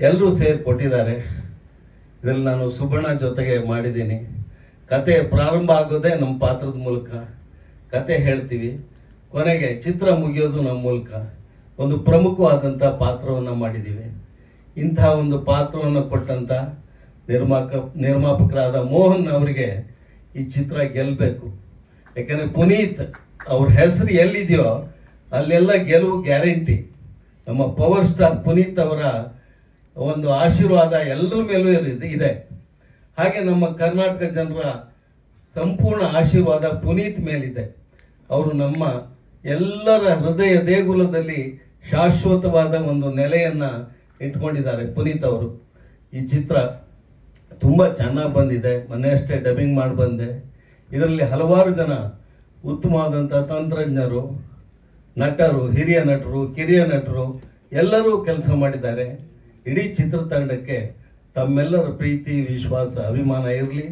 ಎಲ್ಲರೂ ಸೇರಿ ಕೊಟ್ಟಿದ್ದಾರೆ. ಇದರಲ್ಲಿ ನಾನು ಸುಬರ್ಣ ಜೊತೆಗೆ ಮಾಡಿದ್ದೀನಿ. ಕತೆ ಪ್ರಾರಂಭ ಆಗೋದೇ ನಮ್ಮ ಪಾತ್ರದ ಮೂಲಕ, ಕತೆ ಹೇಳ್ತೀವಿ, ಕೊನೆಗೆ ಚಿತ್ರ ಮುಗಿಯೋದು ನಮ್ಮ ಮೂಲಕ. ಒಂದು ಪ್ರಮುಖವಾದಂಥ ಪಾತ್ರವನ್ನು ಮಾಡಿದ್ದೀವಿ. ಇಂತಹ ಒಂದು ಪಾತ್ರವನ್ನು ಕೊಟ್ಟಂಥ ನಿರ್ಮಾಪಕರಾದ ಮೋಹನ್ ಅವರಿಗೆ ಈ ಚಿತ್ರ ಗೆಲ್ಲಬೇಕು. ಯಾಕೆಂದರೆ ಪುನೀತ್ ಅವ್ರ ಹೆಸರು ಎಲ್ಲಿದೆಯೋ ಅಲ್ಲೆಲ್ಲ ಗೆಲುವು ಗ್ಯಾರಂಟಿ. ನಮ್ಮ ಪವರ್ ಸ್ಟಾರ್ ಪುನೀತ್ ಅವರ ಒಂದು ಆಶೀರ್ವಾದ ಎಲ್ಲರ ಮೇಲೂ ಇದೆ. ಹಾಗೆ ನಮ್ಮ ಕರ್ನಾಟಕ ಜನರ ಸಂಪೂರ್ಣ ಆಶೀರ್ವಾದ ಪುನೀತ್ ಮೇಲಿದೆ. ಅವರು ನಮ್ಮ ಎಲ್ಲರ ಹೃದಯ ದೇಗುಲದಲ್ಲಿ ಶಾಶ್ವತವಾದ ಒಂದು ನೆಲೆಯನ್ನು ಇಟ್ಕೊಂಡಿದ್ದಾರೆ ಪುನೀತ್ ಅವರು. ಈ ಚಿತ್ರ ತುಂಬ ಚೆನ್ನಾಗಿ ಬಂದಿದೆ. ಮೊನ್ನೆ ಅಷ್ಟೇ ಡಬ್ಬಿಂಗ್ ಮಾಡಿ ಬಂದೆ. ಇದರಲ್ಲಿ ಹಲವಾರು ಜನ ಉತ್ತಮವಾದಂಥ ತಂತ್ರಜ್ಞರು, ನಟರು, ಹಿರಿಯ ನಟರು, ಕಿರಿಯ ನಟರು ಎಲ್ಲರೂ ಕೆಲಸ ಮಾಡಿದ್ದಾರೆ. ಇಡೀ ಚಿತ್ರತಂಡಕ್ಕೆ ತಮ್ಮೆಲ್ಲರ ಪ್ರೀತಿ, ವಿಶ್ವಾಸ, ಅಭಿಮಾನ ಇರಲಿ,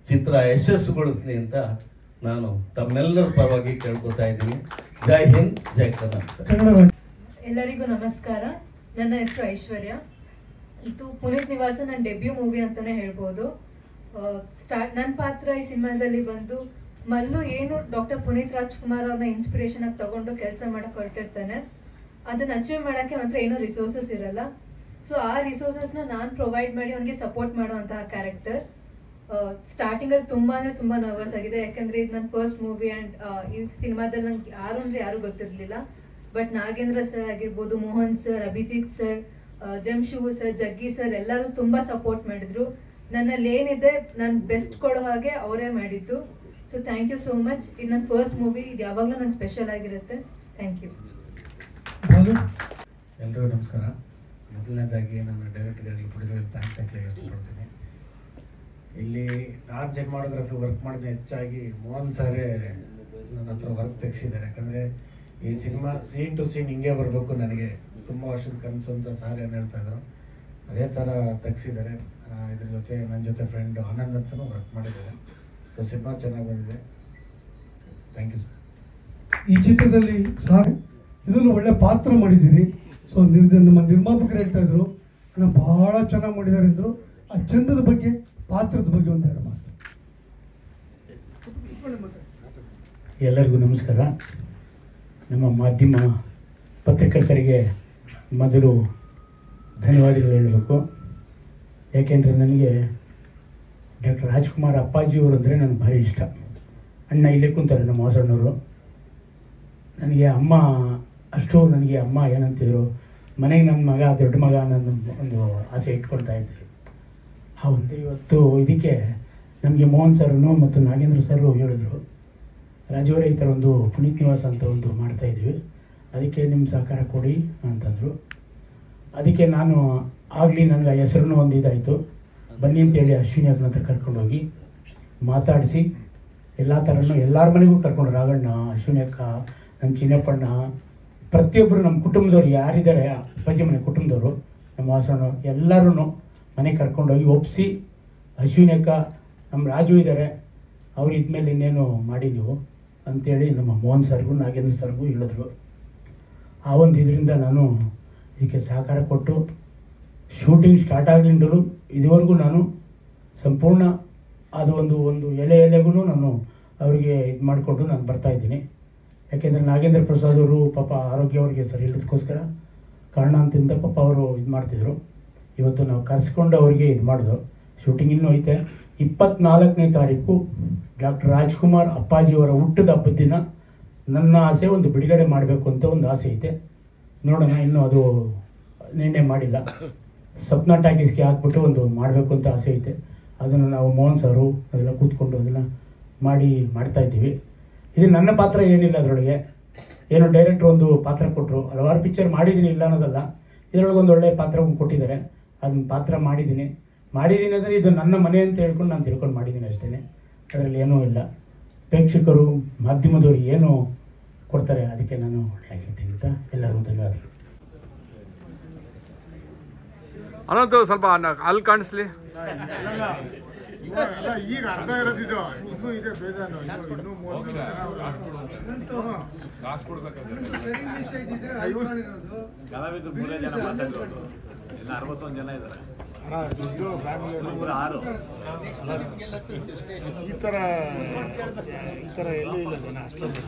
ಚಿತ್ರ ಯಶಸ್ಸುಗೊಳಿಸಲಿ ಅಂತ ನಾನು ತಮ್ಮೆಲ್ಲರ ಪರವಾಗಿ ಕೇಳ್ಕೊತಾ ಇದ್ದೀನಿ. ಜೈ ಹಿಂದ್, ಜೈ ಕರ್ನಾಟಕ. ಎಲ್ಲರಿಗೂ ನಮಸ್ಕಾರ. ನನ್ನ ಹೆಸರು ಐಶ್ವರ್ಯ. ಇದು ಪುನೀತ್ ನಿವಾಸ ನನ್ನ ಡೆಬ್ಯೂ ಮೂವಿ ಅಂತಾನೆ ಹೇಳ್ಬೋದು. ನನ್ನ ಪಾತ್ರ ಈ ಸಿನಿಮಾದಲ್ಲಿ ಬಂದು ಮಲ್ಲು ಏನು ಡಾಕ್ಟರ್ ಪುನೀತ್ ರಾಜ್ಕುಮಾರ್ ಅವ್ರನ್ನ ಇನ್ಸ್ಪಿರೇಷನ್ ಆಗಿ ತಗೊಂಡು ಕೆಲಸ ಮಾಡಕ್ಕೆ ಹೊರಟಿರ್ತಾನೆ. ಅದನ್ನ ಅಚೀವ್ ಮಾಡೋಕ್ಕೆ ಮಾತ್ರ ಏನೋ ರಿಸೋರ್ಸಸ್ ಇರಲ್ಲ. ಸೊ ಆ ರಿಸೋರ್ಸಸ್ನ ನಾನು ಪ್ರೊವೈಡ್ ಮಾಡಿ ಅವನಿಗೆ ಸಪೋರ್ಟ್ ಮಾಡುವಂತಹ ಕ್ಯಾರೆಕ್ಟರ್. ಸ್ಟಾರ್ಟಿಂಗಲ್ಲಿ ತುಂಬ ಅಂದರೆ ತುಂಬ ನರ್ವಸ್ ಆಗಿದೆ. ಯಾಕಂದರೆ ಇದು ನನ್ನ ಫಸ್ಟ್ ಮೂವಿ ಆ್ಯಂಡ್ ಈ ಸಿನಿಮಾದಲ್ಲಿ ನಂಗೆ ಯಾರು ಅಂದರೆ ಯಾರೂ ಗೊತ್ತಿರಲಿಲ್ಲ. ಬಟ್ ನಾಗೇಂದ್ರ ಸರ್ ಆಗಿರ್ಬೋದು, ಮೋಹನ್ ಸರ್, ಅಭಿಜಿತ್ ಸರ್, ಜಮ್ಶಿವು ಸರ್, ಜಗ್ಗಿ ಸರ್ ಎಲ್ಲರೂ ತುಂಬ ಸಪೋರ್ಟ್ ಮಾಡಿದರು. ನನ್ನಲ್ಲಿ ಏನಿದೆ ನಾನು ಬೆಸ್ಟ್ ಕೊಡೋ ಹಾಗೆ ಅವರೇ ಮಾಡಿದ್ದು. So thank you so much. ಇದು ನನ್ನ ಫಸ್ಟ್ ಮೂವಿ, ಇದು ಯಾವಾಗಲೂ ನಂಗೆ ಸ್ಪೆಷಲ್ ಆಗಿರುತ್ತೆ. Thank you. ಎಲ್ರಿಗೂ ನಮಸ್ಕಾರ. ಮೊದಲನೇದಾಗಿ ನನ್ನ ಡೈರೆಕ್ಟರ್ಗಾಗಲಿ ಪ್ರೊಡ್ಯೂಸರ್ಗೆ ಥ್ಯಾಂಕ್ಸ್ ಹಾಕಲಿಕ್ಕೆ ಇಷ್ಟಪಡ್ತೀನಿ. ಇಲ್ಲಿ ನಾನು ಸಿನಿಮಾಟೋಗ್ರಫಿ ವರ್ಕ್ ಮಾಡಿದ ಹೆಚ್ಚಾಗಿ ಮೋಹನ್ ಸಾರೇ ನನ್ನ ಹತ್ರ ವರ್ಕ್ ತೆಗೆಸಿದ್ದಾರೆ. ಯಾಕಂದರೆ ಈ ಸಿನಿಮಾ ಸೀನ್ ಟು ಸೀನ್ ಹಿಂಗೆ ಬರಬೇಕು, ನನಗೆ ತುಂಬ ವರ್ಷದ ಕನಸು ಅಂತ ಸಾರ್ ಏನು ಹೇಳ್ತಾ ಇದ್ರು, ಅದೇ ಥರ ತೆಗೆಸಿದ್ದಾರೆ. ಇದ್ರ ಜೊತೆ ನನ್ನ ಜೊತೆ ಫ್ರೆಂಡ್ ಆನಂದ್ ಅಂತಲೂ ವರ್ಕ್ ಮಾಡಿದ್ದಾರೆ. ಸೊ ಸಿನಿಮಾ ಚೆನ್ನಾಗಿ ಬಂದಿದೆ. Thank you sir. ಈ ಚಿತ್ರದಲ್ಲಿ ಸಾರ್ ಇದನ್ನು ಒಳ್ಳೆ ಪಾತ್ರ ಮಾಡಿದ್ದೀರಿ. ಸೊ ನಮ್ಮ ನಿರ್ಮಾಪಕರು ಹೇಳ್ತಾ ಇದ್ರು ಅಣ್ಣ ಭಾಳ ಚೆನ್ನಾಗಿ ಮಾಡಿದ್ದಾರೆ ಅಂದರು. ಆ ಚಂದದ ಬಗ್ಗೆ, ಪಾತ್ರದ ಬಗ್ಗೆ ಒಂದೆರಡು ಮಾತು. ಎಲ್ಲರಿಗೂ ನಮಸ್ಕಾರ. ನಮ್ಮ ಮಾಧ್ಯಮ ಪತ್ರಕರ್ತರಿಗೆ ಮೊದಲು ಧನ್ಯವಾದಗಳು ಹೇಳಬೇಕು. ಯಾಕೆಂದರೆ ನನಗೆ ಡಾಕ್ಟರ್ ರಾಜ್ಕುಮಾರ್ ಅಪ್ಪಾಜಿಯವರು ಅಂದರೆ ನನಗೆ ಭಾರಿ ಇಷ್ಟ. ಅಣ್ಣ ಇಲ್ಲೇ ಕುಂತಾರೆ ನಮ್ಮ ಹೊಸಣ್ಣವರು. ನನಗೆ ಅಮ್ಮ ಅಷ್ಟು ನನಗೆ ಅಮ್ಮ ಏನಂತಿದ್ರು, ಮನೆಗೆ ನನ್ನ ಮಗ ದೊಡ್ಡ ಮಗ ನನ್ನ ಒಂದು ಆಸೆ ಇಟ್ಕೊಳ್ತಾ ಇದ್ದರು. ಆ ಒಂದು ಇವತ್ತು ಇದಕ್ಕೆ ನಮಗೆ ಮೋಹನ್ ಸರ್ನು ಮತ್ತು ನಾಗೇಂದ್ರ ಸರು ಹೇಳಿದ್ರು, ರಾಜವರೇ ಈ ಥರ ಒಂದು ಪುನೀತ್ ನಿವಾಸ ಅಂತ ಒಂದು ಮಾಡ್ತಾಯಿದ್ದೀವಿ, ಅದಕ್ಕೆ ನಿಮ್ಮ ಸಹಕಾರ ಕೊಡಿ ಅಂತಂದರು. ಅದಕ್ಕೆ ನಾನು ಆಗಲಿ ನನಗೆ ಆ ಹೆಸರನ್ನು ಒಂದು ಇದಾಯಿತು, ಬನ್ನಿ ಅಂತೇಳಿ ಅಶ್ವಿನಿ ಅವ್ರನ್ನ ಹತ್ರ ಕರ್ಕೊಂಡೋಗಿ ಮಾತಾಡಿಸಿ ಎಲ್ಲ ಥರನೂ ಎಲ್ಲರ ಮನೆಗೂ ಕರ್ಕೊಂಡು, ರಾಘಣ್ಣ, ಅಶ್ವಿನಿ ಅಕ್ಕ, ನಮ್ಮ ಚಿನ್ನಪ್ಪಣ್ಣ, ಪ್ರತಿಯೊಬ್ಬರು ನಮ್ಮ ಕುಟುಂಬದವ್ರು ಯಾರಿದ್ದಾರೆ, ಅಪ್ಪಾಜಿ ಮನೆ ಕುಟುಂಬದವರು, ನಮ್ಮ ವಾಸಣ್ಣ ಎಲ್ಲರೂ ಮನೆಗೆ ಕರ್ಕೊಂಡೋಗಿ ಒಪ್ಪಿಸಿ, ಅಶ್ವಿನಿ ಅಕ್ಕ, ನಮ್ಮ ರಾಜು ಇದ್ದಾರೆ, ಅವ್ರು ಇದ್ಮೇಲೆ ಇನ್ನೇನು ಮಾಡಿ ನೀವು ಅಂಥೇಳಿ ನಮ್ಮ ಮೋಹನ್ ಸರ್ಗೂ ನಾಗೇಂದ್ರ ಸರ್ಗೂ ಹೇಳಿದ್ರು. ಆ ಒಂದು ಇದರಿಂದ ನಾನು ಇದಕ್ಕೆ ಸಹಕಾರ ಕೊಟ್ಟು ಶೂಟಿಂಗ್ ಸ್ಟಾರ್ಟ್ ಆಗಲಿಂದಲೂ ಇದುವರೆಗೂ ನಾನು ಸಂಪೂರ್ಣ ಅದು ಒಂದು ಎಲೆಗೂ ನಾನು ಅವರಿಗೆ ಇದು ಮಾಡಿಕೊಂಡು ನಾನು ಬರ್ತಾಯಿದ್ದೀನಿ. ಯಾಕೆಂದರೆ ನಾಗೇಂದ್ರ ಪ್ರಸಾದ್ ಅವರು ಪಾಪ ಆರೋಗ್ಯ ಅವ್ರಿಗೆ ಸರಿ ಇಲ್ಲದಕ್ಕೋಸ್ಕರ ಕಾರಣಾಂತರಿಂದ ಪಾಪ ಅವರು ಇದು ಮಾಡ್ತಿದ್ರು. ಇವತ್ತು ನಾವು ಕರೆಸ್ಕೊಂಡು ಅವರಿಗೆ ಇದು ಮಾಡಿದ್ರು. ಶೂಟಿಂಗ್ ಇನ್ನೂ ಐತೆ, 24ನೇ ತಾರೀಕು ಡಾಕ್ಟರ್ ರಾಜ್ಕುಮಾರ್ ಅಪ್ಪಾಜಿಯವರ ಹುಟ್ಟದ ಹಬ್ಬದ ದಿನ ನನ್ನ ಆಸೆ ಒಂದು ಬಿಡುಗಡೆ ಮಾಡಬೇಕು ಅಂತ ಒಂದು ಆಸೆ ಐತೆ. ನೋಡೋಣ, ಇನ್ನೂ ಅದು ನಿರ್ಣಯ ಮಾಡಿಲ್ಲ. ಸಪ್ನಾ ಟಾಕೀಸ್ಗೆ ಹಾಕ್ಬಿಟ್ಟು ಒಂದು ಮಾಡಬೇಕು ಅಂತ ಆಸೆ ಐತೆ. ಅದನ್ನು ನಾವು ಮೋಹನ್ ಸಾರು ಅದೆಲ್ಲ ಕೂತ್ಕೊಂಡು ಅದನ್ನು ಮಾಡ್ತಾಯಿದ್ದೀವಿ. ಇದು ನನ್ನ ಪಾತ್ರ ಏನಿಲ್ಲ ಅದರೊಳಗೆ. ಏನೋ ಡೈರೆಕ್ಟ್ರ್ ಒಂದು ಪಾತ್ರ ಕೊಟ್ಟರು, ಹಲವಾರು ಪಿಕ್ಚರ್ ಮಾಡಿದ್ದೀನಿ ಇಲ್ಲ ಅನ್ನೋದಲ್ಲ, ಇದರೊಳಗೆ ಒಂದು ಒಳ್ಳೆಯ ಪಾತ್ರ ಕೊಟ್ಟಿದ್ದಾರೆ. ಅದನ್ನ ಪಾತ್ರ ಮಾಡಿದ್ದೀನಿ ಅಂದರೆ ಇದು ನನ್ನ ಮನೆ ಅಂತ ಹೇಳ್ಕೊಂಡು ನಾನು ತಿಳ್ಕೊಂಡು ಮಾಡಿದ್ದೀನಿ ಅಷ್ಟೇ. ಅದರಲ್ಲಿ ಏನೂ ಇಲ್ಲ. ಪ್ರೇಕ್ಷಕರು ಮಾಧ್ಯಮದವರು ಏನು ಕೊಡ್ತಾರೆ ಅದಕ್ಕೆ ನಾನು ಒಳ್ಳೆಯಾಗಿರ್ತೀನಿ ಅಂತ ಎಲ್ಲರಿಗೂ ಧನ್ಯವಾದಗಳು. ಅನ್ನೋದು ಸ್ವಲ್ಪ ಅಲ್ಲಿ ಕಾಣಿಸ್ಲಿ. ಈಗ ಅರ್ಧ ಇರೋದಿದ್ದು ಇನ್ನೂ ಇದೆ ಬೇಜಾರು. ಇನ್ನೂ 30 ಜನ ಕಾಸು ಕೊಡ್ಬೇಕಾದ್ರೆ ಕಲಾವಿದರು 3 ಜನ ಮಾತಾಡೋದು, ಎಲ್ಲ 61 ಜನ ಇದ್ದಾರೆ. ಇದು ಫ್ಯಾಮಿಲಿ 6 ಈ ಥರ ಎಲ್ಲೂ ಇಲ್ಲ ಜನ ಅಷ್ಟೊಂದು.